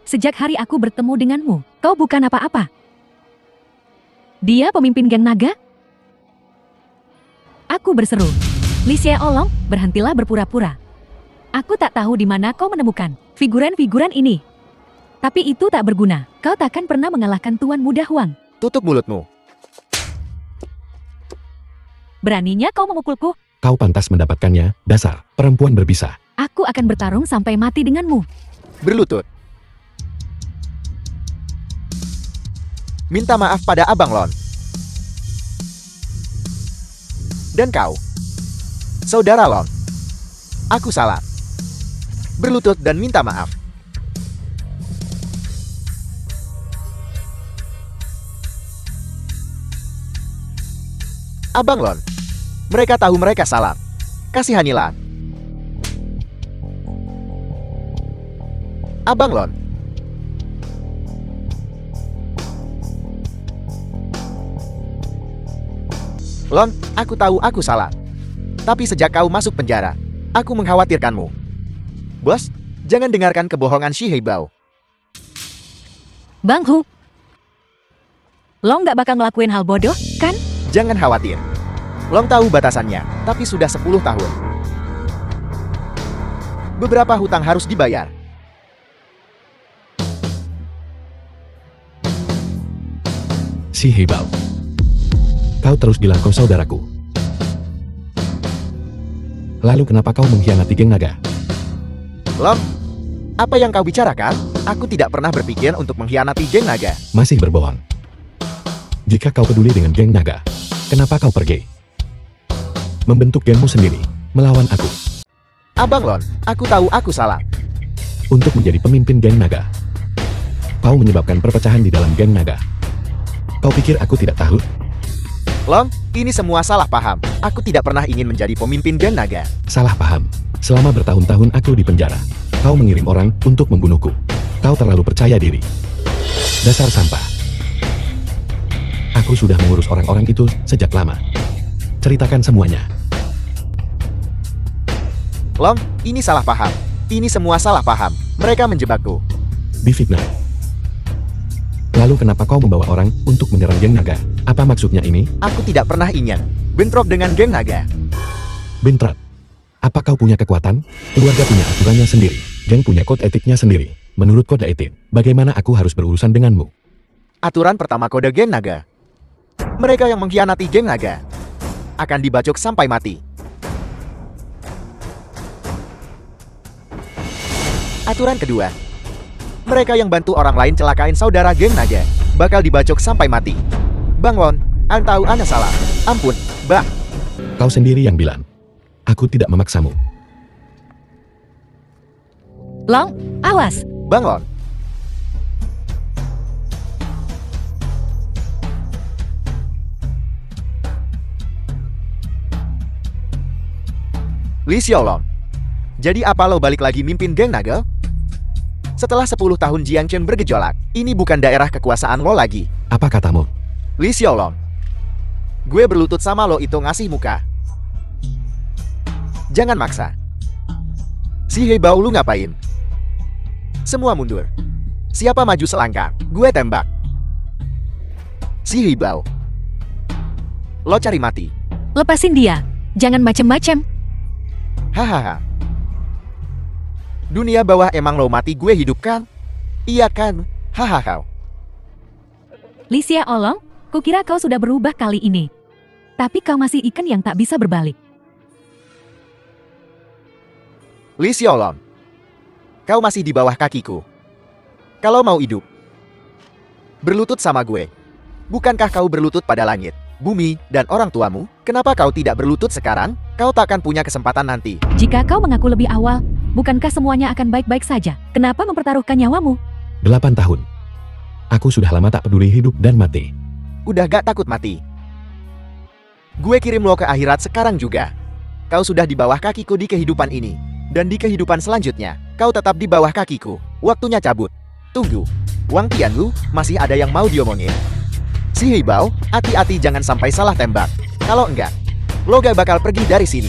Sejak hari aku bertemu denganmu, kau bukan apa-apa. Dia pemimpin geng naga? berseru. Li Xiaolong, berhentilah berpura-pura. Aku tak tahu di mana kau menemukan figuran-figuran ini. Tapi itu tak berguna. Kau takkan pernah mengalahkan Tuan Muda Huang. Tutup mulutmu. Beraninya kau memukulku? Kau pantas mendapatkannya, dasar perempuan berbisa. Aku akan bertarung sampai mati denganmu. Berlutut. Minta maaf pada Abang Lon. Dan kau, Saudara Lon. Aku salah. Berlutut dan minta maaf. Abang Lon, mereka tahu mereka salah. Kasihanilah. Abang Lon. Lon, aku tahu aku salah. Tapi sejak kau masuk penjara, aku mengkhawatirkanmu. Bos, jangan dengarkan kebohongan Shi Heibao. Bang Hu, Long gak bakal ngelakuin hal bodoh, kan? Jangan khawatir. Long tahu batasannya, tapi sudah 10 tahun. Beberapa hutang harus dibayar. Shi Heibao. Kau terus bilang kau saudaraku. Lalu kenapa kau mengkhianati geng naga? Long, apa yang kau bicarakan? Aku tidak pernah berpikir untuk mengkhianati geng naga. Masih berbohong. Jika kau peduli dengan geng naga, kenapa kau pergi? Membentuk gengmu sendiri, melawan aku. Abang Lon, aku tahu aku salah. Untuk menjadi pemimpin geng naga, kau menyebabkan perpecahan di dalam geng naga. Kau pikir aku tidak tahu? Long, ini semua salah paham. Aku tidak pernah ingin menjadi pemimpin geng naga. Salah paham. Selama bertahun-tahun aku di penjara, kau mengirim orang untuk membunuhku. Kau terlalu percaya diri. Dasar sampah. Aku sudah mengurus orang-orang itu sejak lama. Ceritakan semuanya. Long, ini salah paham. Ini semua salah paham. Mereka menjebakku. Difitnah. Lalu kenapa kau membawa orang untuk menyerang geng naga? Apa maksudnya ini? Aku tidak pernah ingin bentrok dengan geng naga. Bentrok. Apa kau punya kekuatan? Keluarga punya aturannya sendiri. Geng punya kode etiknya sendiri. Menurut kode etik, bagaimana aku harus berurusan denganmu? Aturan pertama kode geng naga. Mereka yang mengkhianati geng naga akan dibacok sampai mati. Aturan kedua. Mereka yang bantu orang lain celakain saudara geng naga bakal dibacok sampai mati. Bang Lon, Anda tahu Anda salah. Ampun, Bang. Kau sendiri yang bilang. Aku tidak memaksamu. Long, awas. Bang Lon. Li Xiaolong. Jadi apa lo balik lagi mimpin geng naga? Setelah 10 tahun Jiangchen bergejolak, ini bukan daerah kekuasaan lo lagi. Apa katamu? Li Xiaolong. Gue berlutut sama lo itu ngasih muka. Jangan maksa. Si Heibao lu ngapain? Semua mundur. Siapa maju selangkah, gue tembak. Si Heibao. Lo cari mati. Lepasin dia. Jangan macem-macem. Hahaha. Dunia bawah emang lo mati gue hidupkan? Iya kan? Hahaha. Li Xiaolong, kukira kau sudah berubah kali ini. Tapi kau masih ikan yang tak bisa berbalik. Li Xiaolong. Kau masih di bawah kakiku. Kalau mau hidup, berlutut sama gue. Bukankah kau berlutut pada langit, bumi, dan orang tuamu? Kenapa kau tidak berlutut sekarang? Kau takkan punya kesempatan nanti. Jika kau mengaku lebih awal, bukankah semuanya akan baik-baik saja? Kenapa mempertaruhkan nyawamu? 8 tahun. Aku sudah lama tak peduli hidup dan mati. Udah gak takut mati? Gue kirim lo ke akhirat sekarang juga. Kau sudah di bawah kakiku di kehidupan ini. Dan di kehidupan selanjutnya, kau tetap di bawah kakiku. Waktunya cabut. Tunggu. Wang Tianlu, masih ada yang mau diomongin? Si Heibao, hati-hati jangan sampai salah tembak. Kalau enggak, lo gak bakal pergi dari sini.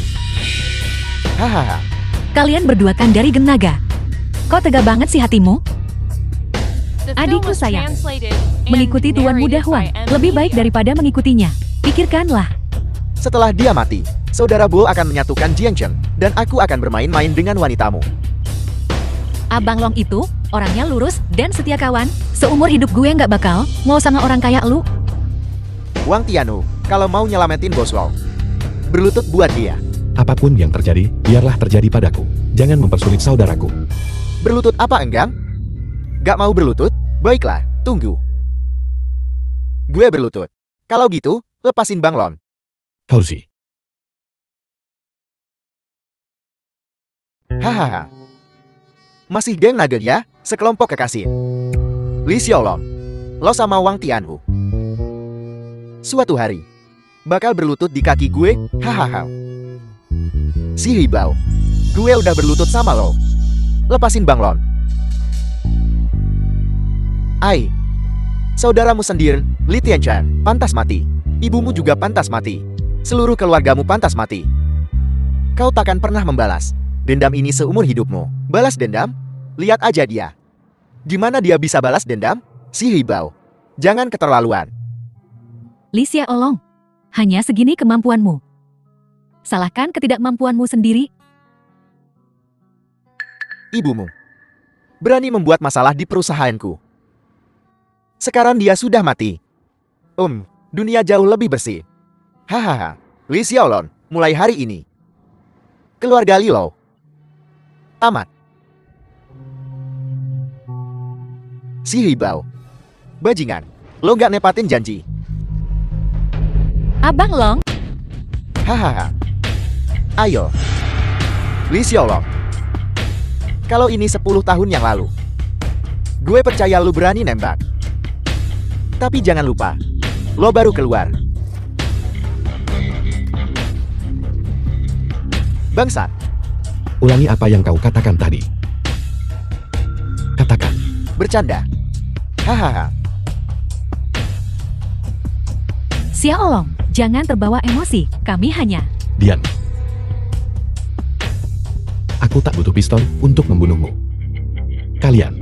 Hahaha. Kalian berdua kan dari geng naga. Kok tega banget sih hatimu? The film Adikku was sayang, translated and mengikuti Tuan Muda narrated Huang by M. lebih baik Media. daripada mengikutinya. Pikirkanlah. Setelah dia mati, saudara Bo akan menyatukan Jiangcheng, dan aku akan bermain-main dengan wanitamu. Abang Long itu, orangnya lurus dan setia kawan. Seumur hidup gue nggak bakal mau sama orang kayak lu. Wang Tianhu, kalau mau nyelamatin Bos Wall, berlutut buat dia. Apapun yang terjadi, biarlah terjadi padaku. Jangan mempersulit saudaraku. Berlutut apa enggang? Gak mau berlutut? Baiklah, tunggu. Gue berlutut. Kalau gitu, lepasin Bang Lon. Kauzi. Hahaha. Masih geng naga ya, sekelompok kekasih. Li Xiaolong, lo sama Wang Tianhu. Suatu hari, bakal berlutut di kaki gue, hahaha. Si Hibao, gue udah berlutut sama lo. Lepasin Bang Lon. Ai, saudaramu sendiri, Li Tianchan, pantas mati. Ibumu juga pantas mati. Seluruh keluargamu pantas mati. Kau takkan pernah membalas dendam ini seumur hidupmu. Balas dendam? Lihat aja dia. Gimana dia bisa balas dendam? Si Hibao, jangan keterlaluan. Li Xiaolong, hanya segini kemampuanmu. Salahkan ketidakmampuanmu sendiri. Ibumu berani membuat masalah di perusahaanku. Sekarang dia sudah mati. Dunia jauh lebih bersih. Hahaha, Li Xiaolong, mulai hari ini keluarga Li Lo tamat. Si Hibao, bajingan, lo gak nepatin janji. Abang Long, Hahaha. Ayo, Li Xiaolong. Kalau ini 10 tahun yang lalu, gue percaya lu berani nembak. Tapi jangan lupa, lo baru keluar. Bangsat. Ulangi apa yang kau katakan tadi. Katakan. Bercanda. Hahaha. Xiaolong, jangan terbawa emosi. Kami hanya... Diam. Aku tak butuh pistol untuk membunuhmu. Kalian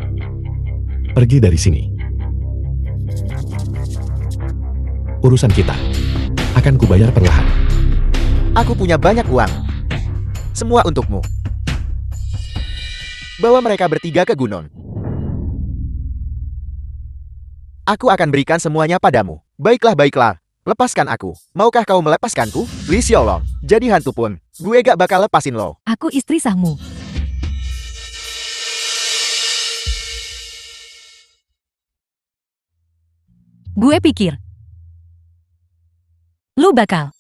pergi dari sini. Urusan kita akan kubayar perlahan. Aku punya banyak uang. Semua untukmu. Bawa mereka bertiga ke gunung. Aku akan berikan semuanya padamu. Baiklah, baiklah. Lepaskan aku. Maukah kau melepaskanku? Li Xiaolong, jadi hantu pun, gue gak bakal lepasin lo. Aku istri sahmu. Gue pikir lu bakal.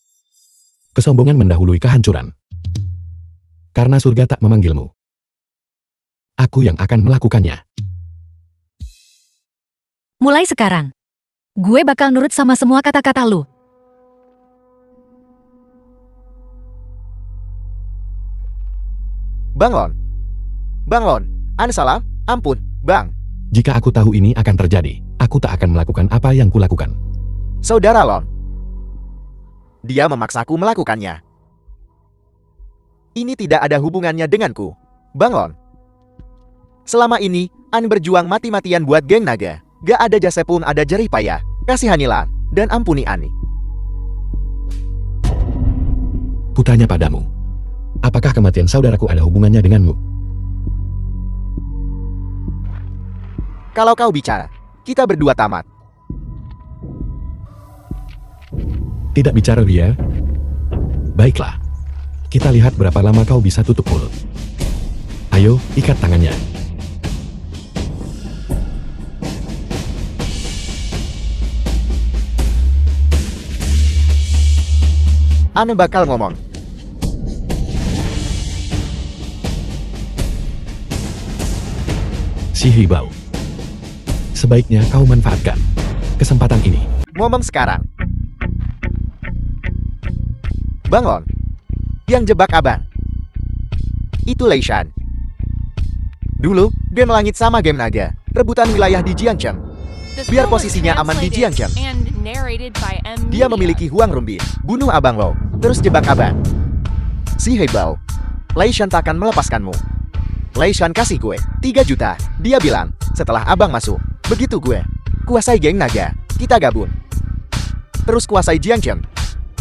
Kesombongan mendahului kehancuran. Karena surga tak memanggilmu, aku yang akan melakukannya. Mulai sekarang, gue bakal nurut sama semua kata-kata lu. Bang Lon. Bang Lon, salah, ampun, Bang. Jika aku tahu ini akan terjadi, aku tak akan melakukan apa yang kulakukan. Saudara Lon. Dia memaksaku melakukannya. Ini tidak ada hubungannya denganku, Bang Lon. Selama ini, An berjuang mati-matian buat geng naga. Gak ada jasa pun ada jerih payah. Kasihanilah, dan ampuni Ani. Kutanya padamu, apakah kematian saudaraku ada hubungannya denganmu? Kalau kau bicara, kita berdua tamat. Tidak bicara Ria? Baiklah. Kita lihat berapa lama kau bisa tutup mulut. Ayo, ikat tangannya. Ane bakal ngomong. Si Hibao, sebaiknya kau manfaatkan kesempatan ini. Ngomong sekarang. Bang Lon, yang jebak abang itu Lei Shan. Dulu, game langit sama game naga, rebutan wilayah di Jiangcheng. Biar posisinya aman di Jiangcheng. Dia memiliki Huang Rumbi, bunuh abang lo, terus jebak abang. Si Hibao, Lei Shan takkan melepaskanmu. Lei Shan kasih gue 3 juta. Dia bilang, setelah abang masuk, begitu gue kuasai geng naga, kita gabung. Terus kuasai Jiangcheng.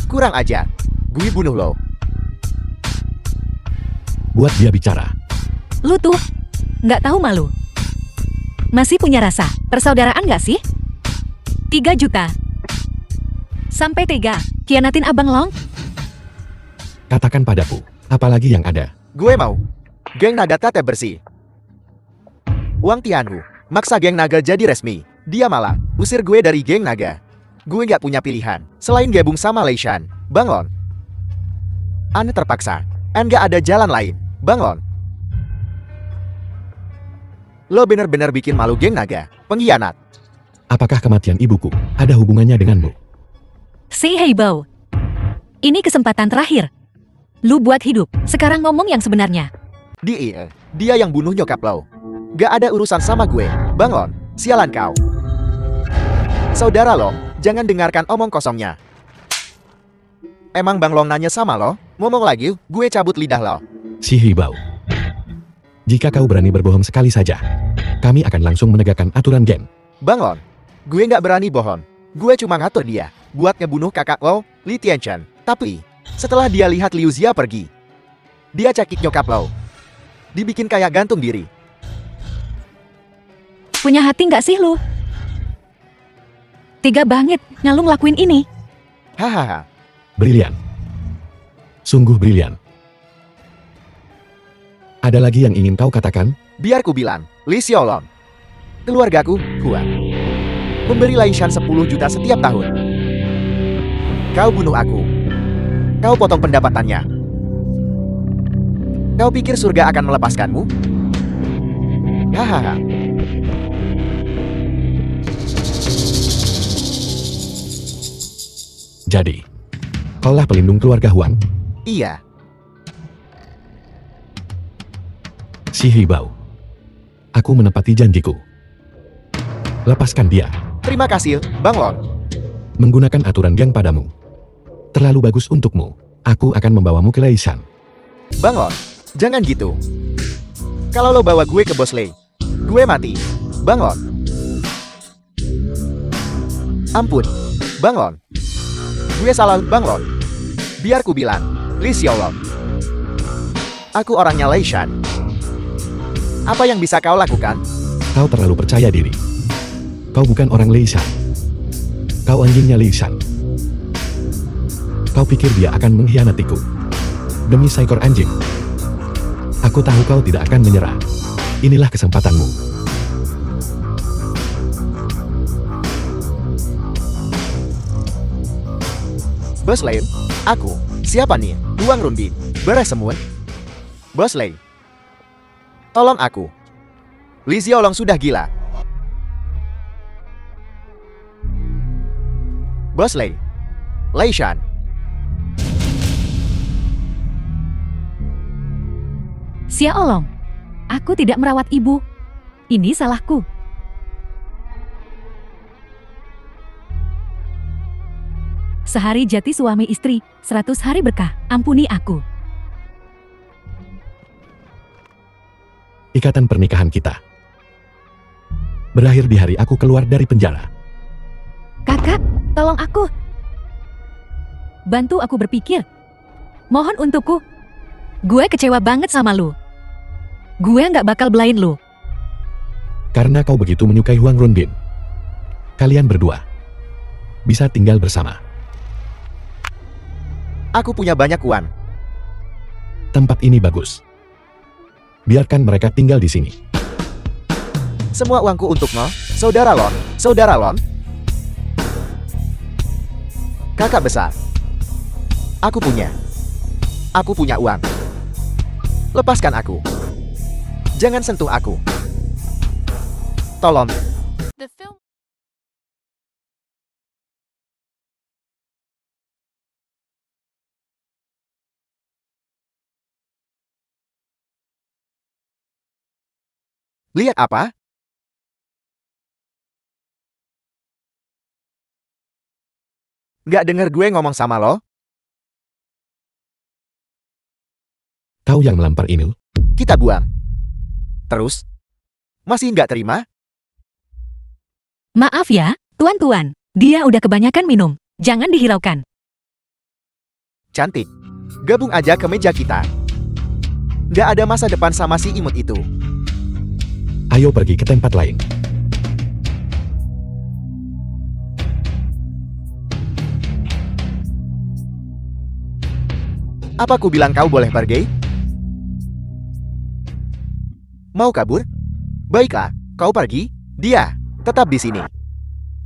Kurang ajar. Gue bunuh lo. Buat dia bicara. Lu tuh, nggak tahu malu. Masih punya rasa persaudaraan nggak sih? 3 juta. Sampai tega, kianatin Abang Long? Katakan padaku, apalagi yang ada. Gue mau. Geng naga tete bersih. Wang Tianwu maksa geng naga jadi resmi. Dia malah usir gue dari geng naga. Gue nggak punya pilihan selain gabung sama Lei Shan. Bang Lon. Ane terpaksa. Nggak ada jalan lain. Bang Lon. Lo bener-bener bikin malu geng naga. Pengkhianat. Apakah kematian ibuku ada hubungannya denganmu? Si Heibao. Ini kesempatan terakhir. Lu buat hidup, sekarang ngomong yang sebenarnya. Dia yang bunuh nyokap lo. Gak ada urusan sama gue. Bang Lon, sialan kau. Saudara lo, jangan dengarkan omong kosongnya. Emang Bang Long nanya sama lo? Ngomong lagi, gue cabut lidah lo. Si Heibao. Jika kau berani berbohong sekali saja, kami akan langsung menegakkan aturan geng. Bang Lon, gue nggak berani bohong. Gue cuma ngatur dia buat ngebunuh kakak lo, Li Tianchen. Tapi, setelah dia lihat Liu Xia pergi, dia cekik nyokap lo. Dibikin kayak gantung diri. Punya hati nggak sih lu? Tega banget, ngalung lakuin ini. Hahaha. Brilian. Sungguh brilian. Ada lagi yang ingin kau katakan? Biar ku bilang, Li Xiaolong. Keluargaku, Huang. Memberi Lei Shan 10 juta setiap tahun. Kau bunuh aku. Kau potong pendapatannya. Kau pikir surga akan melepaskanmu? Hahaha. Jadi, kaulah pelindung keluarga Huang? Iya. Si Heibao. Aku menepati janjiku. Lepaskan dia. Terima kasih, Bang Lon. Menggunakan aturan geng padamu terlalu bagus untukmu. Aku akan membawamu ke Lei Shan. Bang Lon, jangan gitu. Kalau lo bawa gue ke Bos Lei, gue mati. Bang Lon. Ampun, Bang Lon. Gue salah, Bang Lon. Biar ku bilang, Li Xiaolong. Aku orangnya Lei Shan. Apa yang bisa kau lakukan? Kau terlalu percaya diri. Kau bukan orang Lei Shan. Kau anjingnya Lei Shan. Kau pikir dia akan mengkhianatiku? Demi seekor anjing. Aku tahu kau tidak akan menyerah. Inilah kesempatanmu. Bos Lei, aku. Siapa nih? Huang Runbin. Beres semua. Bos Lei. Tolong aku. Li Xiaolong sudah gila. Bos Lei. Lei Shan. Xiaolong, aku tidak merawat ibu. Ini salahku. Sehari jati suami istri, 100 hari berkah. Ampuni aku. Ikatan pernikahan kita berakhir di hari aku keluar dari penjara. Kakak, tolong aku. Bantu aku berpikir. Mohon untukku. Gue kecewa banget sama lu. Gue nggak bakal belain lu. Karena kau begitu menyukai Huang Runbin, kalian berdua bisa tinggal bersama. Aku punya banyak uang. Tempat ini bagus. Biarkan mereka tinggal di sini. Semua uangku untuk lo, Saudara Lon. Saudara Lon. Kakak besar. Aku punya. Aku punya uang. Lepaskan aku. Jangan sentuh aku. Tolong. The film Lihat apa? Nggak denger gue ngomong sama lo? Kau yang melampar ini. Kita buang. Terus? Masih nggak terima? Maaf ya, tuan-tuan. Dia udah kebanyakan minum. Jangan dihiraukan. cantik. Gabung aja ke meja kita. Nggak ada masa depan sama si imut itu. Ayo pergi ke tempat lain. Apa ku bilang kau boleh pergi? Mau kabur? Baiklah, kau pergi. Dia tetap di sini.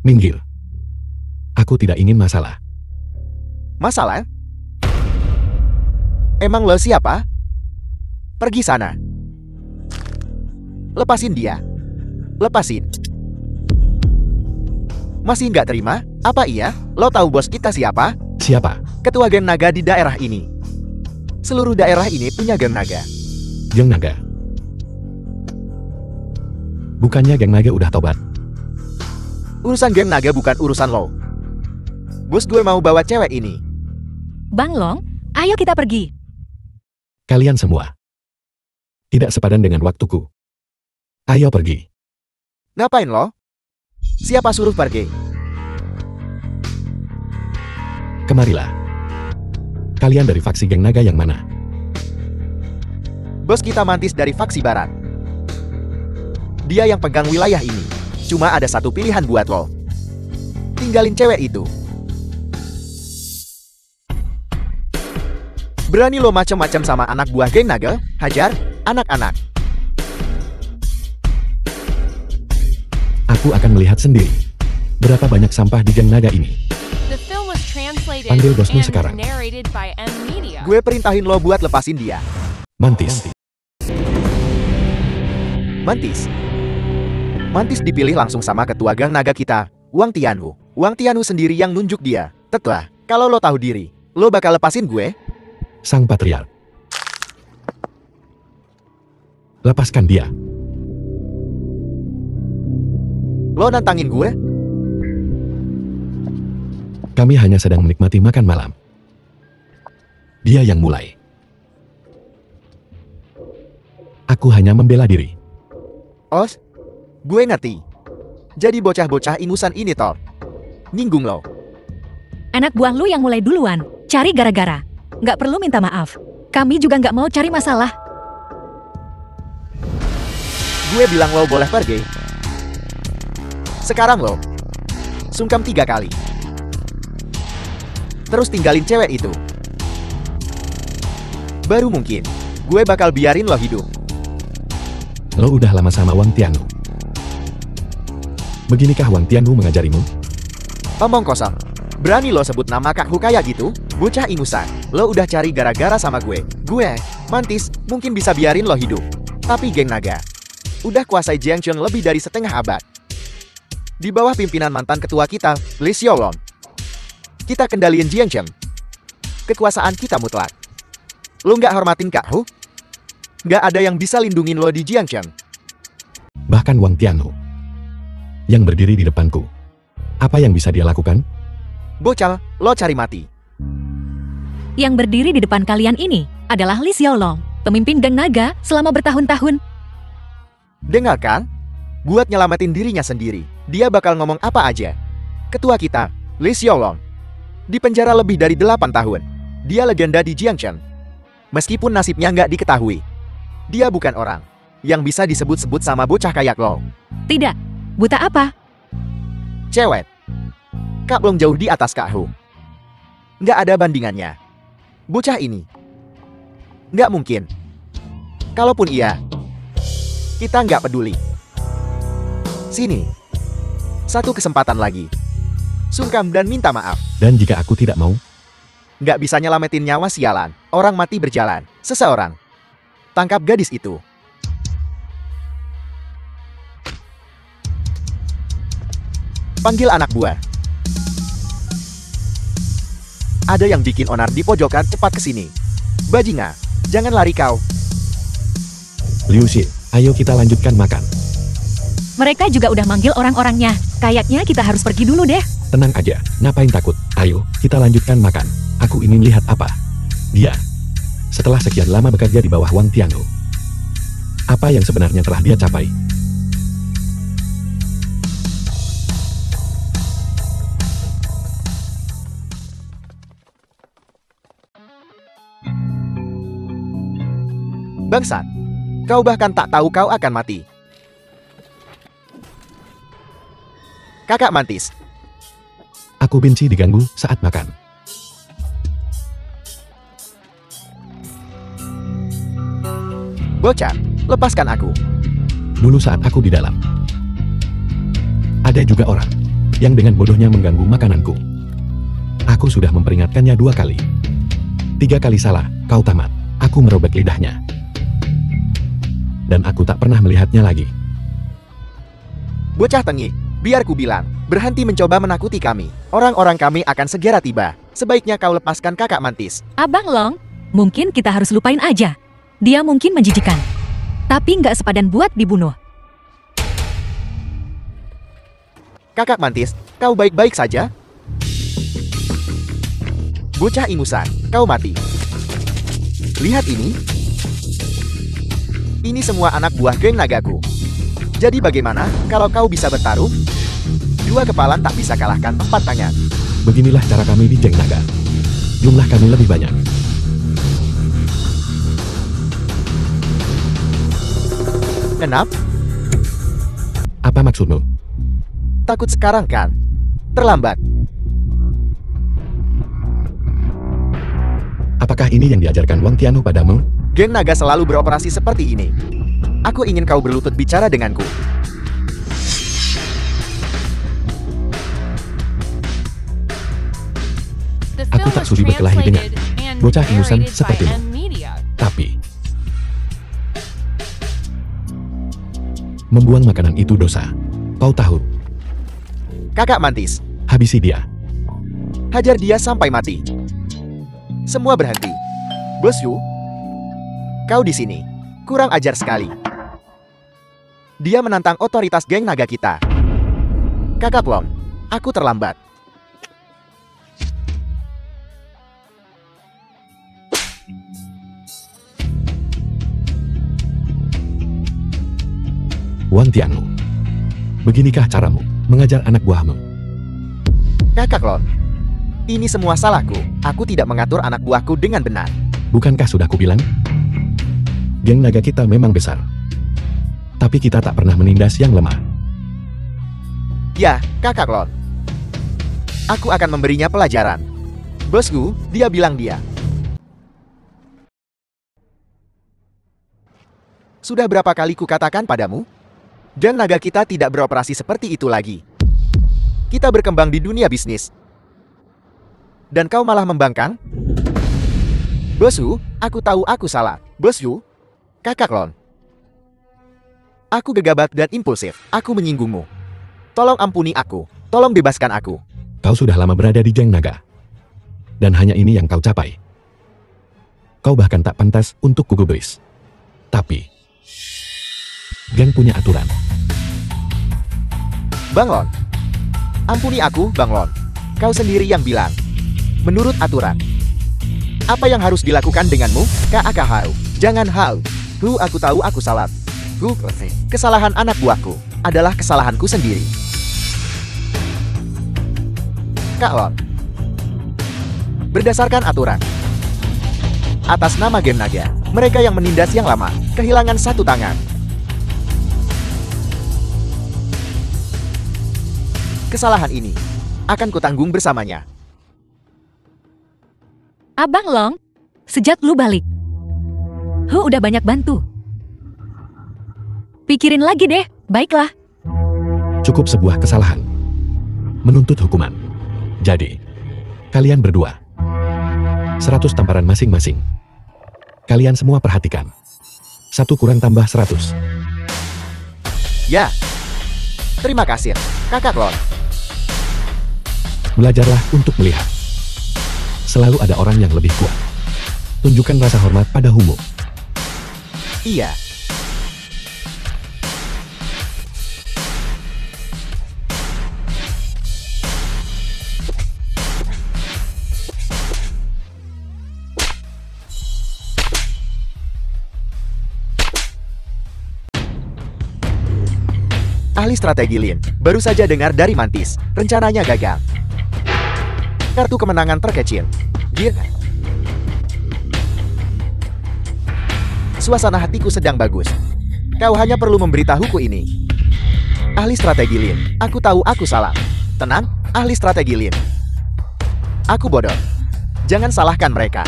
Minggir. Aku tidak ingin masalah. Masalah? Emang lo siapa? Pergi sana. Lepasin dia. Lepasin. Masih nggak terima? Apa iya? Lo tahu bos kita siapa? Siapa? Ketua geng naga di daerah ini. Seluruh daerah ini punya geng naga. Geng Naga. Bukannya Geng Naga udah tobat? Urusan geng naga bukan urusan lo. Bos gue mau bawa cewek ini. Bang Long, ayo kita pergi. Kalian semua tidak sepadan dengan waktuku. Ayo pergi. Ngapain lo? Siapa suruh pergi? Kemarilah. Kalian dari faksi Geng Naga yang mana? Bos kita Mantis dari faksi barat. Dia yang pegang wilayah ini. Cuma ada satu pilihan buat lo. Tinggalin cewek itu. Berani lo macem-macem sama anak buah geng naga? Hajar, anak-anak. Aku akan melihat sendiri berapa banyak sampah di Geng Naga ini. The film was translated Panggil bosmu and sekarang. narrated by M Media. Gue perintahin lo buat lepasin dia. Mantis. Mantis. Mantis dipilih langsung sama ketua geng naga kita, Wang Tianhu. Wang Tianhu sendiri yang nunjuk dia. Tetlah, kalau lo tahu diri, lo bakal lepasin gue? Sang Patriark. Lepaskan dia. Lo nantangin gue? Kami hanya sedang menikmati makan malam. Dia yang mulai. Aku hanya membela diri. Os, gue ngerti. Jadi bocah-bocah inusan ini toh. Nyinggung lo. Anak buah lu yang mulai duluan. Cari gara-gara. Nggak perlu minta maaf. Kami juga nggak mau cari masalah. Gue bilang lo boleh pergi. Sekarang lo sungkem 3 kali. Terus tinggalin cewek itu. Baru mungkin gue bakal biarin lo hidup. Lo udah lama sama Wang Tianhu. Beginikah Wang Tianhu mengajarimu? Omong kosong. Berani lo sebut nama kakku kayak gitu? Bocah inusan. Lo udah cari gara-gara sama gue. Gue, Mantis, mungkin bisa biarin lo hidup. Tapi geng naga udah kuasai Jiangchun lebih dari setengah abad. Di bawah pimpinan mantan ketua kita, Li Xiaolong. Kita kendaliin Jiangchun. Kekuasaan kita mutlak. Lo nggak hormatin Kak Hu? Nggak ada yang bisa lindungin lo di Jiangchun. Bahkan Wang Tianhu yang berdiri di depanku. Apa yang bisa dia lakukan? Bocah, lo cari mati. Yang berdiri di depan kalian ini adalah Li Xiaolong, pemimpin geng naga selama bertahun-tahun. Dengarkan, buat nyelamatin dirinya sendiri, dia bakal ngomong apa aja. Ketua kita, Li Xiaolong, di penjara lebih dari 8 tahun. Dia legenda di Jiangchun. Meskipun nasibnya nggak diketahui, dia bukan orang yang bisa disebut-sebut sama bocah kayak lo. Tidak, buta apa? Cewek. Kak belum jauh di atas Kak Hu. Nggak ada bandingannya. Bocah ini. Nggak mungkin. Kalaupun iya, kita nggak peduli. Sini. Satu kesempatan lagi. Sungkam dan minta maaf. Dan jika aku tidak mau? Nggak bisa nyelamatin nyawa sialan. Orang mati berjalan. Seseorang. Tangkap gadis itu. Panggil anak buah. Ada yang bikin onar di pojokan, cepat kesini. Bajingan, jangan lari kau. Liu Xi, ayo kita lanjutkan makan. Mereka juga udah manggil orang-orangnya. Kayaknya kita harus pergi dulu deh. Tenang aja, ngapain takut? Ayo, kita lanjutkan makan. Aku ingin lihat apa dia setelah sekian lama bekerja di bawah Wang Tianhu. Apa yang sebenarnya telah dia capai? Bangsat. Kau bahkan tak tahu kau akan mati. Kakak Mantis. Aku benci diganggu saat makan. Bocah, lepaskan aku. Dulu saat aku di dalam, ada juga orang yang dengan bodohnya mengganggu makananku. Aku sudah memperingatkannya 2 kali. 3 kali salah, kau tamat. Aku merobek lidahnya. Dan aku tak pernah melihatnya lagi. Bocah tengik, biar ku bilang, berhenti mencoba menakuti kami. Orang-orang kami akan segera tiba. Sebaiknya kau lepaskan kakak Mantis. Abang Long, mungkin kita harus lupain aja. Dia mungkin menjijikan, tapi nggak sepadan buat dibunuh. Kakak Mantis, kau baik-baik saja? Bocah ingusan, kau mati. Lihat ini. Ini semua anak buah geng nagaku. Jadi bagaimana kalau kau bisa bertarung? 2 kepala tak bisa kalahkan 4 tangan. Beginilah cara kami di Geng Naga. Jumlah kami lebih banyak. Kenapa? Apa maksudmu? Takut sekarang kan? Terlambat. Apakah ini yang diajarkan Wang Tianhu padamu? Geng naga selalu beroperasi seperti ini. Aku ingin kau berlutut bicara denganku. The Aku film tak was sudi berkelahi dengan translated and bocah ingusan narrated by sepertimu. M Media. Tapi membuang makanan itu dosa. Kau tahu. Kakak Mantis, Habisi dia. hajar dia sampai mati. Semua berhenti. Bos Yu, kau di sini. Kurang ajar sekali. Dia menantang otoritas geng naga kita. Kakak Plong, aku terlambat. Wang Tianhu. Beginikah caramu mengajar anak buahmu? Kakak Lon, ini semua salahku. Aku tidak mengatur anak buahku dengan benar. Bukankah sudah kubilang? Geng naga kita memang besar. Tapi kita tak pernah menindas yang lemah. Ya, Kakak Lon. Aku akan memberinya pelajaran. Bosku, dia bilang dia. Sudah berapa kali kukatakan padamu? Geng naga kita tidak beroperasi seperti itu lagi. Kita berkembang di dunia bisnis. Dan kau malah membangkang? Bosku, aku tahu aku salah. Bosku, Kakak Lon. Aku gegabah dan impulsif. Aku menyinggungmu. Tolong ampuni aku. Tolong bebaskan aku. Kau sudah lama berada di Geng Naga. Dan hanya ini yang kau capai. Kau bahkan tak pantas untuk kugubris. Tapi geng punya aturan. Bang Lon. Ampuni aku, Bang Lon. Kau sendiri yang bilang. Menurut aturan. Apa yang harus dilakukan denganmu? Kak Hau. Jangan hau. Aku tahu aku salah. Kesalahan anak buahku adalah kesalahanku sendiri. Kak Lon. Berdasarkan aturan. Atas nama Geng Naga, mereka yang menindas yang lama, kehilangan 1 tangan. Kesalahan ini akan kutanggung bersamanya. Abang Long, sejak lu balik, udah banyak bantu. Pikirin lagi deh, baiklah. Cukup sebuah kesalahan. Menuntut hukuman. Jadi, kalian berdua. 100 tamparan masing-masing. Kalian semua perhatikan. 1 kurang tambah 100. Ya. Terima kasih, Kakak Lon. Belajarlah untuk melihat. Selalu ada orang yang lebih kuat. Tunjukkan rasa hormat pada Humo. Iya. Ahli strategi Lin, baru saja dengar dari Mantis, rencananya gagal. Kartu kemenangan terkecil. Gear. Suasana hatiku sedang bagus. Kau hanya perlu memberitahuku ini. Ahli strategi Lin, aku tahu aku salah. Tenang, ahli strategi Lin. Aku bodoh. Jangan salahkan mereka.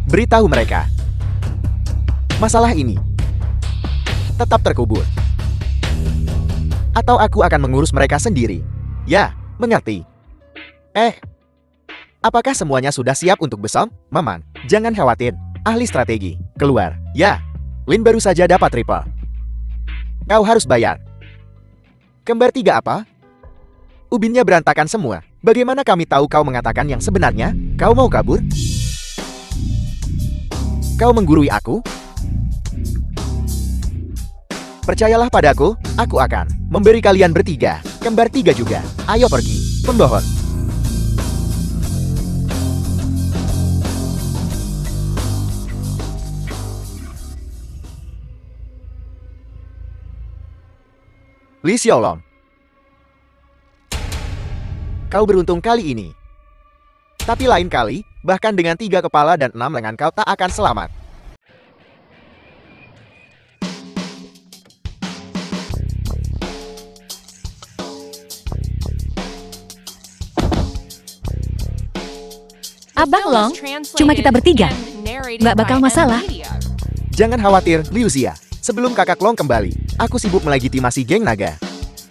Beritahu mereka. Masalah ini tetap terkubur. Atau aku akan mengurus mereka sendiri. Ya, mengerti. Apakah semuanya sudah siap untuk besom? Mamang, jangan khawatir. Ahli strategi, keluar. Ya, Lin baru saja dapat triple. Kau harus bayar. Kembar 3 apa? Ubinnya berantakan semua. Bagaimana kami tahu kau mengatakan yang sebenarnya? Kau mau kabur? Kau menggurui aku? Percayalah padaku, aku akan memberi kalian bertiga, kembar 3 juga. Ayo pergi, pembohong. Li Xiaolong. Kau beruntung kali ini. Tapi lain kali, bahkan dengan 3 kepala dan 6 lengan kau tak akan selamat. Abang Long, cuma kita bertiga. Nggak bakal masalah. Jangan khawatir, Liu Xia. Sebelum kakak Long kembali, aku sibuk melegitimasi geng naga.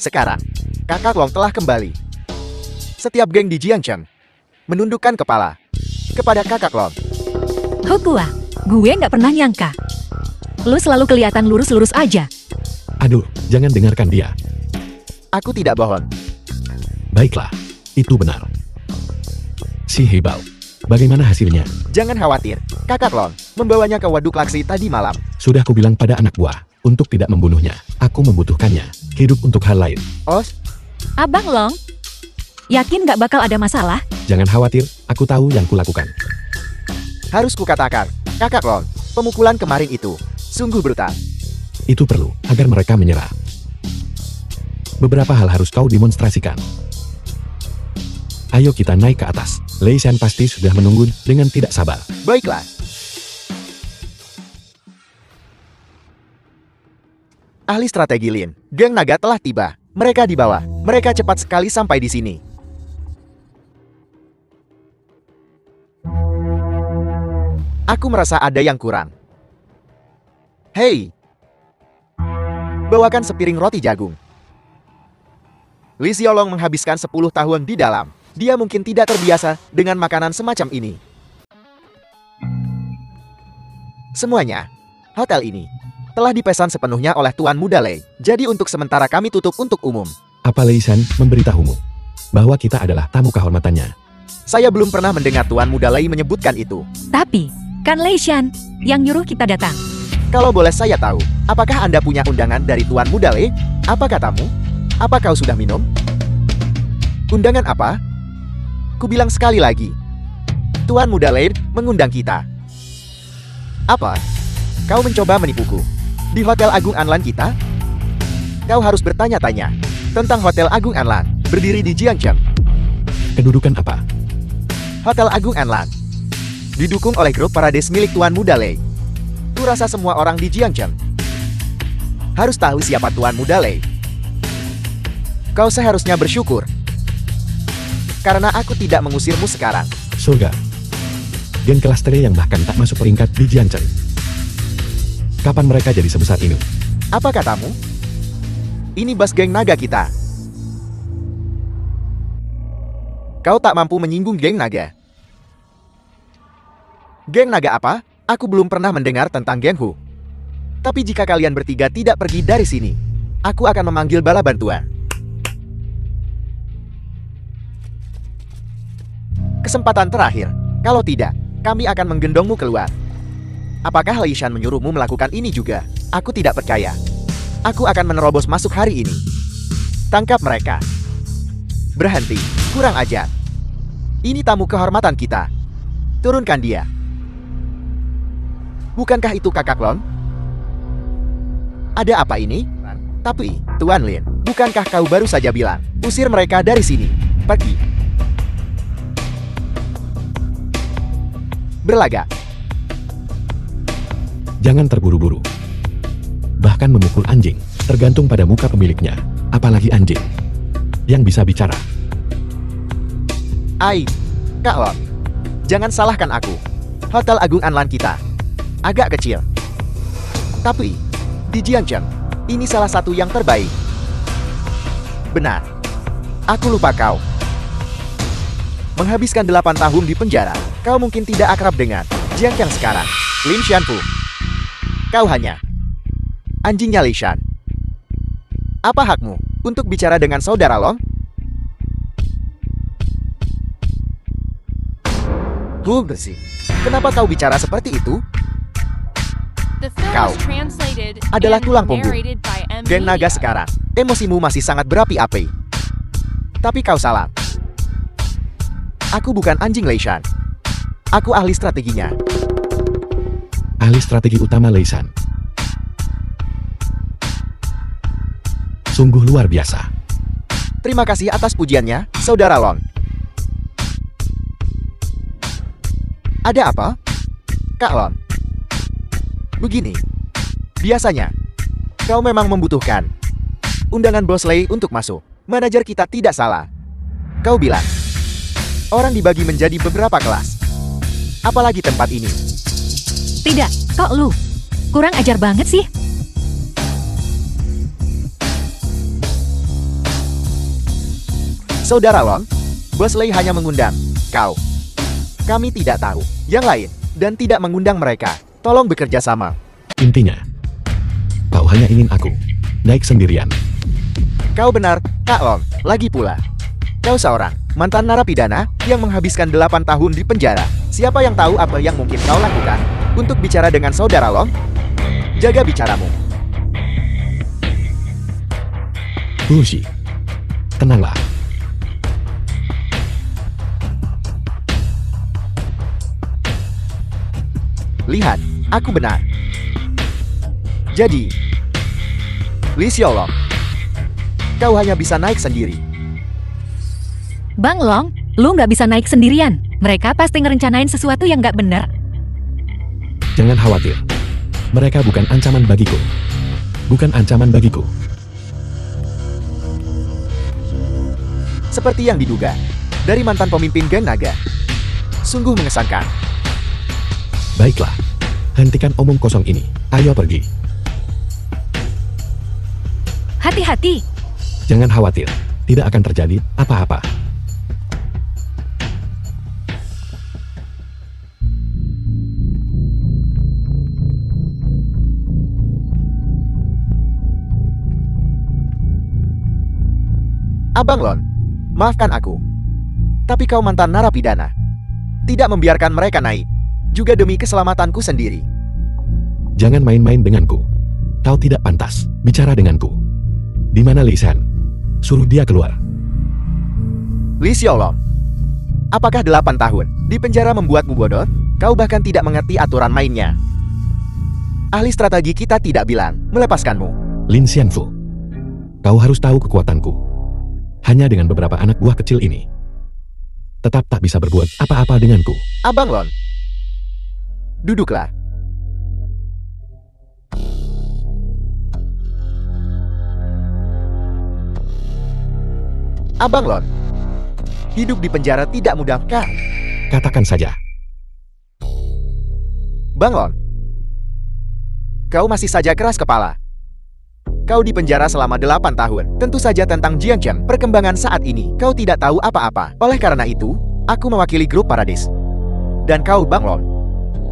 Sekarang, kakak Long telah kembali. Setiap geng di Jiangcheng menundukkan kepala kepada kakak Long. Hokua, gue nggak pernah nyangka. Lu selalu kelihatan lurus-lurus aja. Aduh, jangan dengarkan dia. Aku tidak bohong. Baiklah, itu benar. Si Hebao, bagaimana hasilnya? Jangan khawatir, kakak Long membawanya ke waduk Laksi tadi malam. Sudah kubilang pada anak buah, untuk tidak membunuhnya. Aku membutuhkannya, hidup untuk hal lain. Abang Long, yakin nggak bakal ada masalah? Jangan khawatir, aku tahu yang kulakukan. Harus kukatakan, kakak Long, pemukulan kemarin itu sungguh brutal. Itu perlu, agar mereka menyerah. Beberapa hal harus kau demonstrasikan. Ayo kita naik ke atas. Lei Shan pasti sudah menunggu dengan tidak sabar. Baiklah. Ahli strategi Lin, geng naga telah tiba. Mereka di bawah. Mereka cepat sekali sampai di sini. Aku merasa ada yang kurang. Hei, bawakan sepiring roti jagung. Li Xiaolong menghabiskan 10 tahun di dalam. Dia mungkin tidak terbiasa dengan makanan semacam ini. Semuanya, hotel ini telah dipesan sepenuhnya oleh Tuan Muda Lei. Jadi untuk sementara kami tutup untuk umum. Apa Lei Shan memberitahumu bahwa kita adalah tamu kehormatannya? Saya belum pernah mendengar Tuan Muda Lei menyebutkan itu. Tapi, kan Lei Shan yang nyuruh kita datang. Kalau boleh saya tahu, apakah Anda punya undangan dari Tuan Muda Lei? Apa katamu? Apa kau sudah minum? Undangan apa? Kubilang sekali lagi. Tuan Muda Lei mengundang kita. Apa? Kau mencoba menipuku? Di Hotel Agung Anlan kita? Kau harus bertanya-tanya tentang Hotel Agung Anlan, berdiri di Jiangcheng. Kedudukan apa? Hotel Agung Anlan didukung oleh grup Parades milik Tuan Muda Lei. Kurasa semua orang di Jiangcheng harus tahu siapa Tuan Muda Lei. Kau seharusnya bersyukur karena aku tidak mengusirmu sekarang. Surga. Geng kelas tere yang bahkan tak masuk peringkat di Jiangcheng. Kapan mereka jadi sebesar ini? Apa katamu? Ini bas geng naga kita. Kau tak mampu menyinggung geng naga. Geng naga apa? Aku belum pernah mendengar tentang Geng Hu. Tapi jika kalian bertiga tidak pergi dari sini, aku akan memanggil bala bantuan. Kesempatan terakhir. Kalau tidak, kami akan menggendongmu keluar. Apakah Lei Shan menyuruhmu melakukan ini juga? Aku tidak percaya. Aku akan menerobos masuk hari ini. Tangkap mereka. Berhenti. Kurang ajar. Ini tamu kehormatan kita. Turunkan dia. Bukankah itu kakak Long? Ada apa ini? Tapi, Tuan Lin, bukankah kau baru saja bilang, usir mereka dari sini? Pergi. berlagak. Jangan terburu-buru. Bahkan memukul anjing, tergantung pada muka pemiliknya. Apalagi anjing yang bisa bicara. Ai, Kak Lon. Jangan salahkan aku. Hotel Agung Anlan kita agak kecil. Tapi, di Jiangchen, ini salah satu yang terbaik. Benar. Aku lupa kau. Menghabiskan 8 tahun di penjara, kau mungkin tidak akrab dengan Jiangchen sekarang. Lin Xianfu. Kau hanya anjingnya Li Shan. Apa hakmu untuk bicara dengan saudara Long? Bersih. Kenapa kau bicara seperti itu? The film Kau is translated adalah and tulang punggung narrated by M. geng naga Media. sekarang. Emosimu masih sangat berapi-api. Tapi kau salah. Aku bukan anjing Lei Shan. Aku ahli strateginya. Ahli strategi utama Lei Shan. Sungguh luar biasa. Terima kasih atas pujiannya, saudara Lon. Ada apa? Kak Lon. Begini. Biasanya, kau memang membutuhkan undangan Bos Lei untuk masuk. Manajer kita tidak salah. Kau bilang, orang dibagi menjadi beberapa kelas. Apalagi tempat ini. Tidak, kok lu? Kurang ajar banget sih. Saudara Lon, Bos Lei hanya mengundang kau. Kami tidak tahu yang lain dan tidak mengundang mereka. Tolong bekerja sama. Intinya, kau hanya ingin aku naik sendirian. Kau benar, Kak Lon. Lagi pula, kau seorang mantan narapidana yang menghabiskan 8 tahun di penjara. Siapa yang tahu apa yang mungkin kau lakukan untuk bicara dengan saudara Lon? Jaga bicaramu. Lucy, tenanglah. Lihat, aku benar. Jadi, Li Xiaolong, kau hanya bisa naik sendiri. Bang Long, lu nggak bisa naik sendirian. Mereka pasti ngerencanain sesuatu yang nggak benar. Jangan khawatir. Mereka bukan ancaman bagiku. Bukan ancaman bagiku. Seperti yang diduga, dari mantan pemimpin geng naga. Sungguh mengesankan. Baiklah, hentikan omong kosong ini. Ayo pergi. Hati-hati. Jangan khawatir, tidak akan terjadi apa-apa. Abang Lon, maafkan aku. Tapi kau mantan narapidana. Tidak membiarkan mereka naik. Juga demi keselamatanku sendiri. Jangan main-main denganku. Kau tidak pantas bicara denganku. Di mana Li Shan? Suruh dia keluar. Li Xiaolong, apakah 8 tahun di penjara membuatmu bodoh? Kau bahkan tidak mengerti aturan mainnya. Ahli strategi kita tidak bilang melepaskanmu. Lin Xianfu, kau harus tahu kekuatanku. Hanya dengan beberapa anak buah kecil ini, tetap tak bisa berbuat apa-apa denganku. Abang Lon, duduklah. Abang Lon, hidup di penjara tidak mudah kan? Katakan saja. Bang Lon, kau masih saja keras kepala. Kau di penjara selama 8 tahun. Tentu saja tentang Jiangchen, perkembangan saat ini, kau tidak tahu apa-apa. Oleh karena itu, aku mewakili grup Paradis. Dan kau, Bang Lon,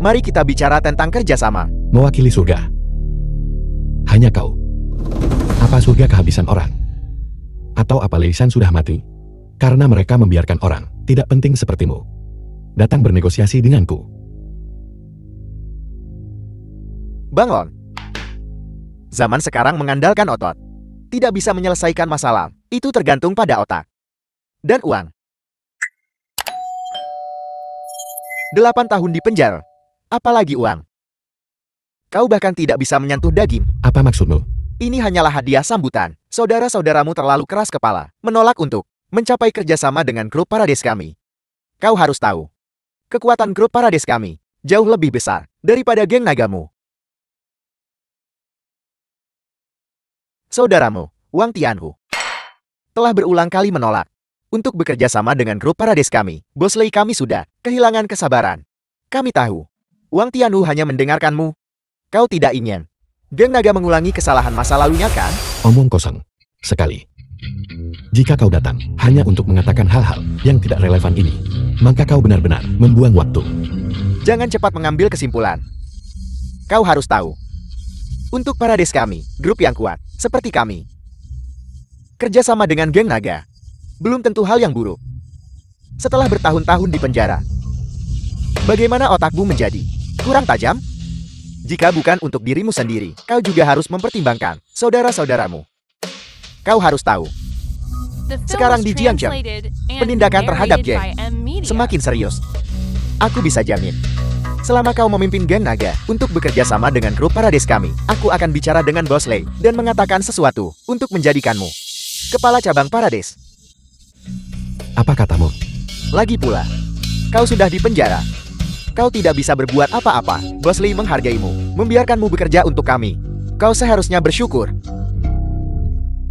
mari kita bicara tentang kerjasama. Mewakili surga. Hanya kau. Apa surga kehabisan orang? Atau apa Lei Shan sudah mati? Karena mereka membiarkan orang tidak penting sepertimu datang bernegosiasi denganku. Bang Lon, zaman sekarang mengandalkan otot. Tidak bisa menyelesaikan masalah. Itu tergantung pada otak. Dan uang. 8 tahun di penjara. Apalagi uang. Kau bahkan tidak bisa menyentuh daging. Apa maksudmu? Ini hanyalah hadiah sambutan. Saudara-saudaramu terlalu keras kepala, menolak untuk mencapai kerjasama dengan grup Paradis kami. Kau harus tahu. Kekuatan grup Paradis kami jauh lebih besar daripada geng nagamu. Saudaramu, Wang Tianhu, telah berulang kali menolak untuk bekerja sama dengan grup Parades kami. Bos Lei kami sudah kehilangan kesabaran. Kami tahu, Wang Tianhu hanya mendengarkanmu. Kau tidak ingin geng naga mengulangi kesalahan masa lalunya, kan? Omong kosong. Sekali. Jika kau datang hanya untuk mengatakan hal-hal yang tidak relevan ini, maka kau benar-benar membuang waktu. Jangan cepat mengambil kesimpulan. Kau harus tahu, untuk Parades kami, grup yang kuat, seperti kami, kerjasama dengan geng naga belum tentu hal yang buruk. Setelah bertahun-tahun di penjara, bagaimana otakmu menjadi kurang tajam? Jika bukan untuk dirimu sendiri, kau juga harus mempertimbangkan saudara-saudaramu. Kau harus tahu, sekarang di Jiangcheng, penindakan terhadap geng semakin serius. Aku bisa jamin, selama kau memimpin geng naga untuk bekerja sama dengan grup Parades kami, aku akan bicara dengan Bos Lei dan mengatakan sesuatu untuk menjadikanmu kepala cabang Parades. Apa katamu? Lagi pula, kau sudah di penjara. Kau tidak bisa berbuat apa-apa. Bos Lei menghargaimu, membiarkanmu bekerja untuk kami. Kau seharusnya bersyukur.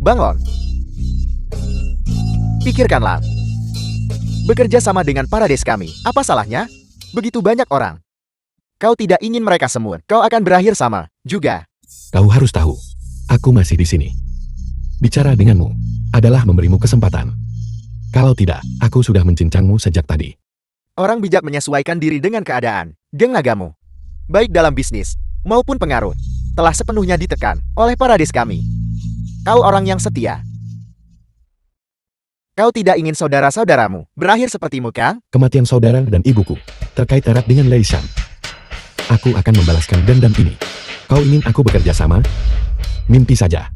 Bangun. Pikirkanlah. Bekerja sama dengan Parades kami, apa salahnya? Begitu banyak orang. Kau tidak ingin mereka semua, kau akan berakhir sama juga. Kau harus tahu, aku masih di sini. Bicara denganmu adalah memberimu kesempatan. Kalau tidak, aku sudah mencincangmu sejak tadi. Orang bijak menyesuaikan diri dengan keadaan. Geng nagamu, baik dalam bisnis maupun pengaruh, telah sepenuhnya ditekan oleh Parades kami. Kau orang yang setia. Kau tidak ingin saudara-saudaramu berakhir sepertimu, kan? Kematian saudara dan ibuku terkait erat dengan Lei Shan. Aku akan membalaskan dendam ini. Kau ingin aku bekerja sama? Mimpi saja.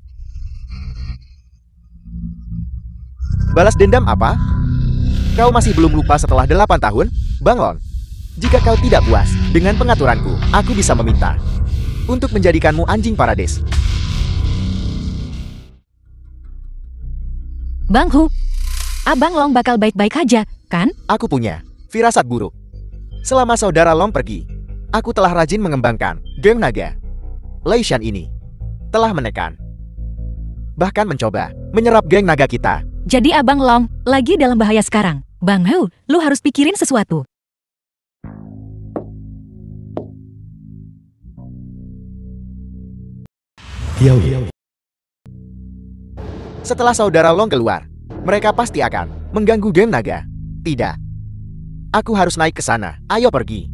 Balas dendam apa? Kau masih belum lupa setelah 8 tahun? Bangun. Jika kau tidak puas dengan pengaturanku, aku bisa meminta untuk menjadikanmu anjing Parades. Bang Hu, Abang Long bakal baik-baik aja, kan? Aku punya firasat buruk. Selama saudara Long pergi, aku telah rajin mengembangkan geng naga. Lei Shan ini telah menekan, bahkan mencoba menyerap geng naga kita. Jadi Abang Long lagi dalam bahaya sekarang. Bang Hu, lu harus pikirin sesuatu. Kiao. Setelah saudara Long keluar, mereka pasti akan mengganggu geng naga. Tidak. Aku harus naik ke sana. Ayo pergi.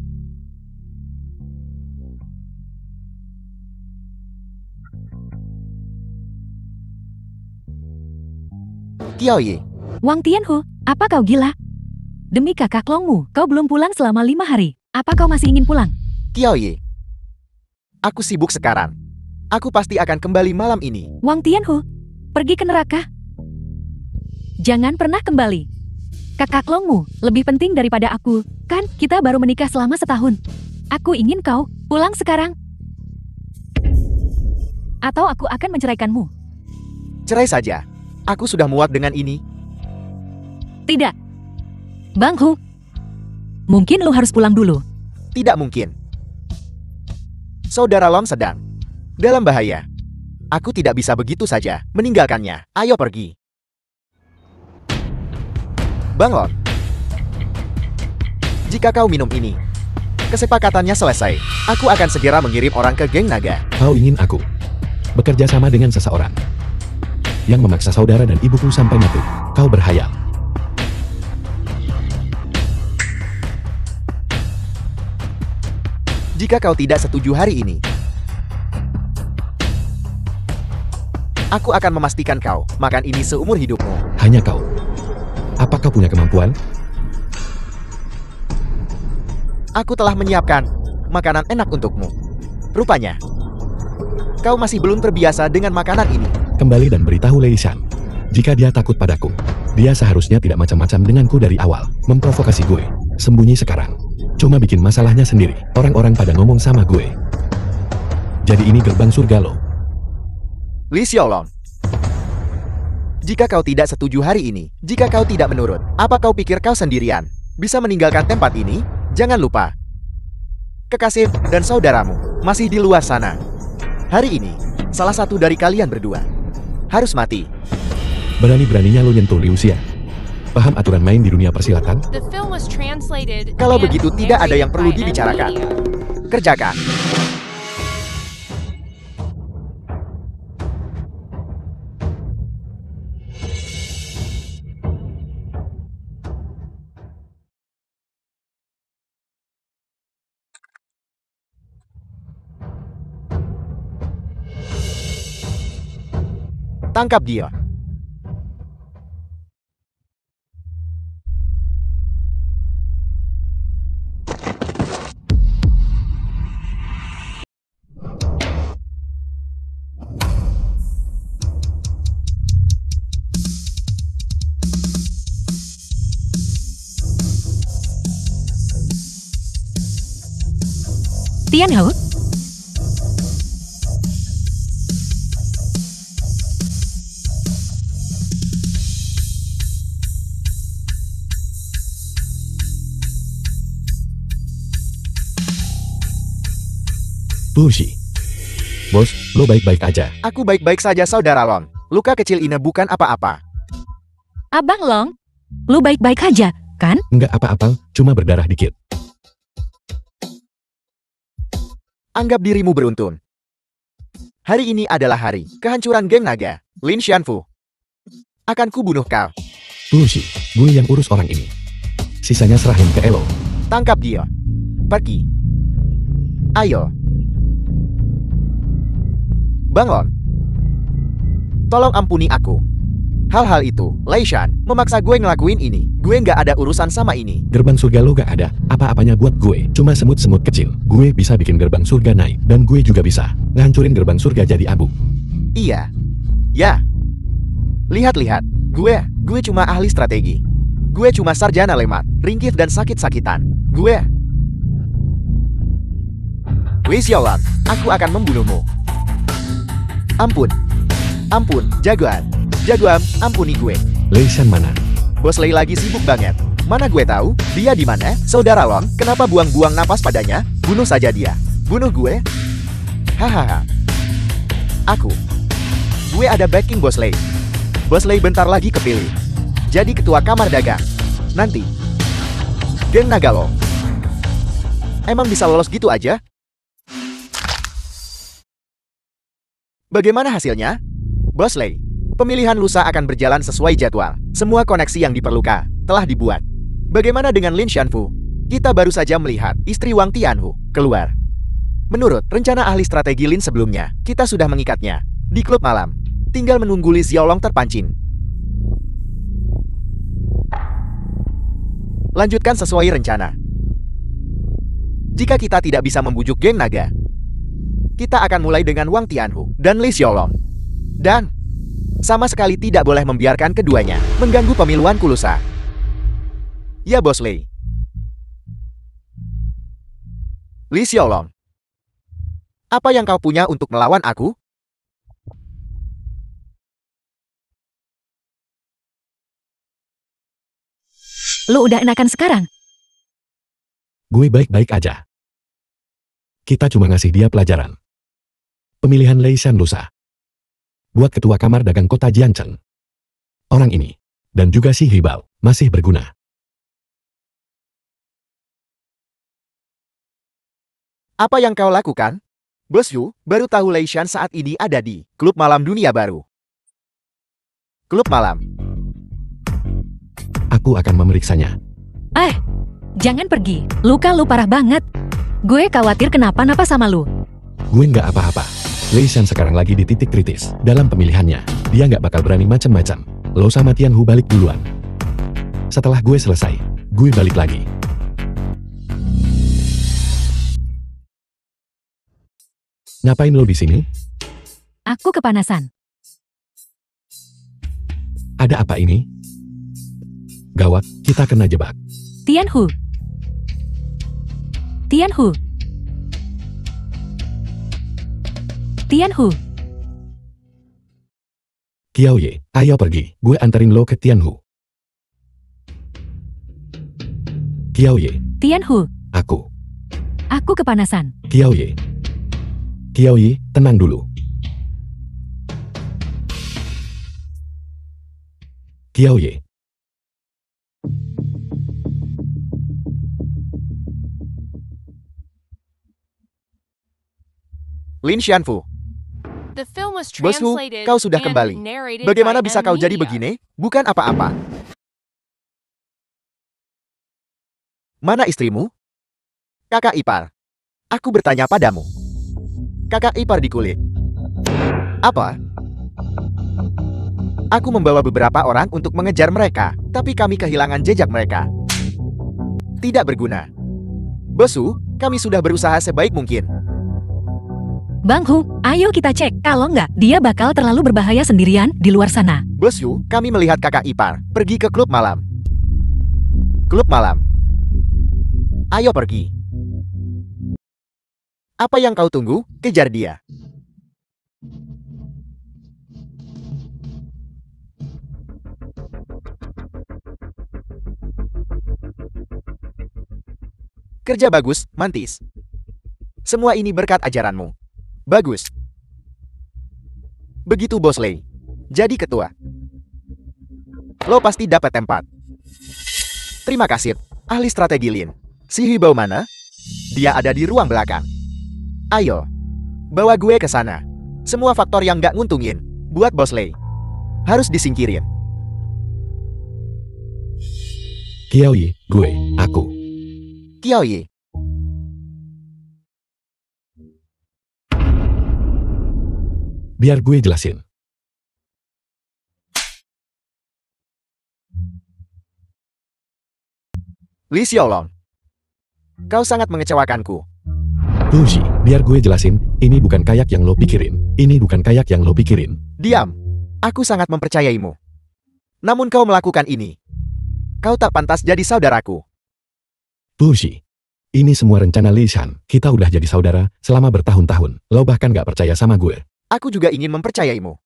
Kiao Ye. Wang Tianhu, apa kau gila? Demi kakak Longmu, kau belum pulang selama 5 hari. Apa kau masih ingin pulang? Kiao Ye. Aku sibuk sekarang. Aku pasti akan kembali malam ini. Wang Tianhu, pergi ke neraka. Jangan pernah kembali. Kakak Longmu lebih penting daripada aku. Kan kita baru menikah selama setahun. Aku ingin kau pulang sekarang. Atau aku akan menceraikanmu. Cerai saja. Aku sudah muak dengan ini. Tidak. Bang Hu, mungkin lu harus pulang dulu. Tidak mungkin. Saudara Long sedang dalam bahaya. Aku tidak bisa begitu saja meninggalkannya. Ayo pergi. Bangun. Jika kau minum ini, kesepakatannya selesai. Aku akan segera mengirim orang ke geng naga. Kau ingin aku bekerja sama dengan seseorang yang memaksa saudara dan ibuku sampai mati. Kau berhayal. Jika kau tidak setuju hari ini, aku akan memastikan kau makan ini seumur hidupmu. Hanya kau. Apa kau punya kemampuan? Aku telah menyiapkan makanan enak untukmu. Rupanya, kau masih belum terbiasa dengan makanan ini. Kembali dan beritahu Lei Shan. Jika dia takut padaku, dia seharusnya tidak macam-macam denganku dari awal. Memprovokasi gue. Sembunyi sekarang. Cuma bikin masalahnya sendiri. Orang-orang pada ngomong sama gue. Jadi ini gerbang surga lo. Li Xiaolong. Jika kau tidak setuju hari ini, jika kau tidak menurut, apa kau pikir kau sendirian bisa meninggalkan tempat ini? Jangan lupa, kekasih, dan saudaramu masih di luar sana. Hari ini, salah satu dari kalian berdua harus mati. Berani-beraninya lo nyentuh Liu Xia. Paham aturan main di dunia persilatan? The film was translated Kalau and begitu tidak ada yang narrated perlu by dibicarakan. Media. Kerjakan. Tangkap dia. Tianhu, Bullshit. Bos, lo baik-baik aja. Aku baik-baik saja, Saudara Long. Luka kecil ini bukan apa-apa. Abang Long, lu baik-baik aja, kan? Nggak apa-apa, cuma berdarah dikit. Anggap dirimu beruntung. Hari ini adalah hari kehancuran geng naga, Lin Xianfu. Akan kubunuh kau. Bullshit, gue yang urus orang ini. Sisanya serahin ke Elo. Tangkap dia. Pergi. Ayo. Bangun. Tolong ampuni aku. Hal-hal itu, Lei Shan, memaksa gue ngelakuin ini. Gue nggak ada urusan sama ini. Gerbang surga lo gak ada apa-apanya buat gue. Cuma semut-semut kecil. Gue bisa bikin gerbang surga naik. Dan gue juga bisa ngancurin gerbang surga jadi abu. Iya. Ya. Lihat-lihat. Gue cuma ahli strategi. Gue cuma sarjana lemat, ringkih dan sakit-sakitan. Wei Xiaolan, aku akan membunuhmu. Ampun. Ampun, jagoan. Jagoan, ampuni gue. Lei Shan mana? Bos Lei lagi sibuk banget. Mana gue tahu? Dia di mana? Saudara Long, kenapa buang-buang napas padanya? Bunuh saja dia. Bunuh gue? Hahaha. Gue ada backing Bos Lei. Bos Lei bentar lagi kepilih jadi ketua kamar dagang. Nanti, geng naga lo emang bisa lolos gitu aja? Bagaimana hasilnya? Bos Lei, pemilihan lusa akan berjalan sesuai jadwal. Semua koneksi yang diperlukan telah dibuat. Bagaimana dengan Lin Xianfu? Kita baru saja melihat istri Wang Tianhu keluar. Menurut rencana ahli strategi Lin sebelumnya, kita sudah mengikatnya di klub malam. Tinggal menunggu Li Xiaolong terpancing. Lanjutkan sesuai rencana. Jika kita tidak bisa membujuk geng naga, kita akan mulai dengan Wang Tianhu dan Li Xiaolong. Dan sama sekali tidak boleh membiarkan keduanya mengganggu pemiluan Kulusa. Ya, Bos Lei. Li Xiaolong, apa yang kau punya untuk melawan aku? Lu udah enakan sekarang? Gue baik-baik aja. Kita cuma ngasih dia pelajaran. Pemilihan Lei Shan lusa buat ketua kamar dagang kota Jiancheng. Orang ini, dan juga si Hibao, masih berguna. Apa yang kau lakukan? Bos Yu baru tahu Lei Shan saat ini ada di klub malam dunia baru. Klub malam. Aku akan memeriksanya. Jangan pergi. Luka lu parah banget. Gue khawatir kenapa-napa sama lu. Gue nggak apa-apa. Lei Shan sekarang lagi di titik kritis dalam pemilihannya. Dia nggak bakal berani macam-macam. Lo sama Tianhu balik duluan. Setelah gue selesai, gue balik lagi. Ngapain lo di sini? Aku kepanasan. Ada apa ini? Gawat, kita kena jebak. Tianhu. Tianhu. Tianhu. Qiaoye, ayo pergi. Gue anterin lo ke Tianhu. Qiaoye, Tianhu. aku. Aku kepanasan. Qiaoye. Qiaoye, tenang dulu. Qiaoye. Lin Xianfu, The film was bosku, translated kau sudah and kembali. narrated Bagaimana by bisa kau jadi M-Media. begini? Bukan apa-apa. Mana istrimu? Kakak ipar. Aku bertanya padamu. Kakak ipar di kulit. Apa? Aku membawa beberapa orang untuk mengejar mereka, tapi kami kehilangan jejak mereka. Tidak berguna. Bosu, kami sudah berusaha sebaik mungkin. Bang Hu, ayo kita cek. Kalau nggak, dia bakal terlalu berbahaya sendirian di luar sana. Bosu, kami melihat kakak ipar pergi ke klub malam. Klub malam. Ayo pergi. Apa yang kau tunggu? Kejar dia. Kerja bagus, Mantis. Semua ini berkat ajaranmu. Bagus. Begitu Bos Lei. Jadi ketua. Lo pasti dapat tempat. Terima kasih, ahli strategi Lin. Si Hibau mana? Dia ada di ruang belakang. Ayo, bawa gue ke sana. Semua faktor yang gak nguntungin buat Bos Lei harus disingkirin. Qiaoye, gue, aku. Qiaoye. Biar gue jelasin. Li Xiaolong. Kau sangat mengecewakanku. Lucy, biar gue jelasin, ini bukan kayak yang lo pikirin. Ini bukan kayak yang lo pikirin. Diam. Aku sangat mempercayaimu. Namun kau melakukan ini. Kau tak pantas jadi saudaraku. Lucy, ini semua rencana Li Shan. Kita udah jadi saudara selama bertahun-tahun. Lo bahkan gak percaya sama gue. Aku juga ingin mempercayaimu.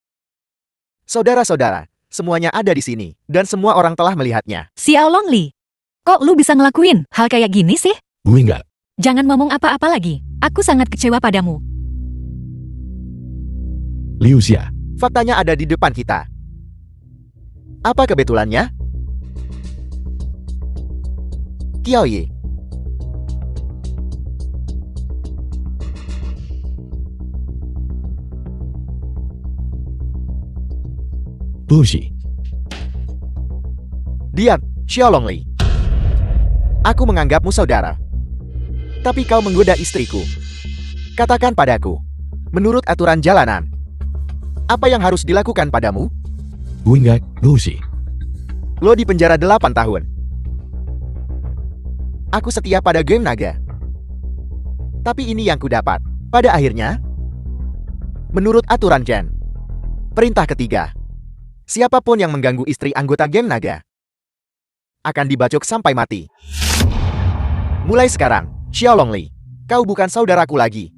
Saudara-saudara, semuanya ada di sini, dan semua orang telah melihatnya. Xiaolong Li, kok lu bisa ngelakuin hal kayak gini sih? Gue nggak. Jangan ngomong apa-apa lagi. Aku sangat kecewa padamu. Liu Xia, Faktanya ada di depan kita. Apa kebetulannya? Qiaoye. Lucy, Diam, Xiaolong Li. Aku menganggapmu saudara. Tapi kau menggoda istriku. Katakan padaku, menurut aturan jalanan, apa yang harus dilakukan padamu? gue nggak, Lucy. Lo di penjara 8 tahun. Aku setia pada game naga. Tapi ini yang kudapat. Pada akhirnya, menurut aturan Chen, perintah ketiga, siapapun yang mengganggu istri anggota game naga akan dibacok sampai mati. Mulai sekarang, Xiaolong Li, kau bukan saudaraku lagi.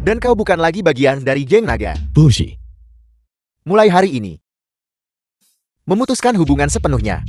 Dan kau bukan lagi bagian dari geng naga. Lucy, Mulai hari ini, memutuskan hubungan sepenuhnya.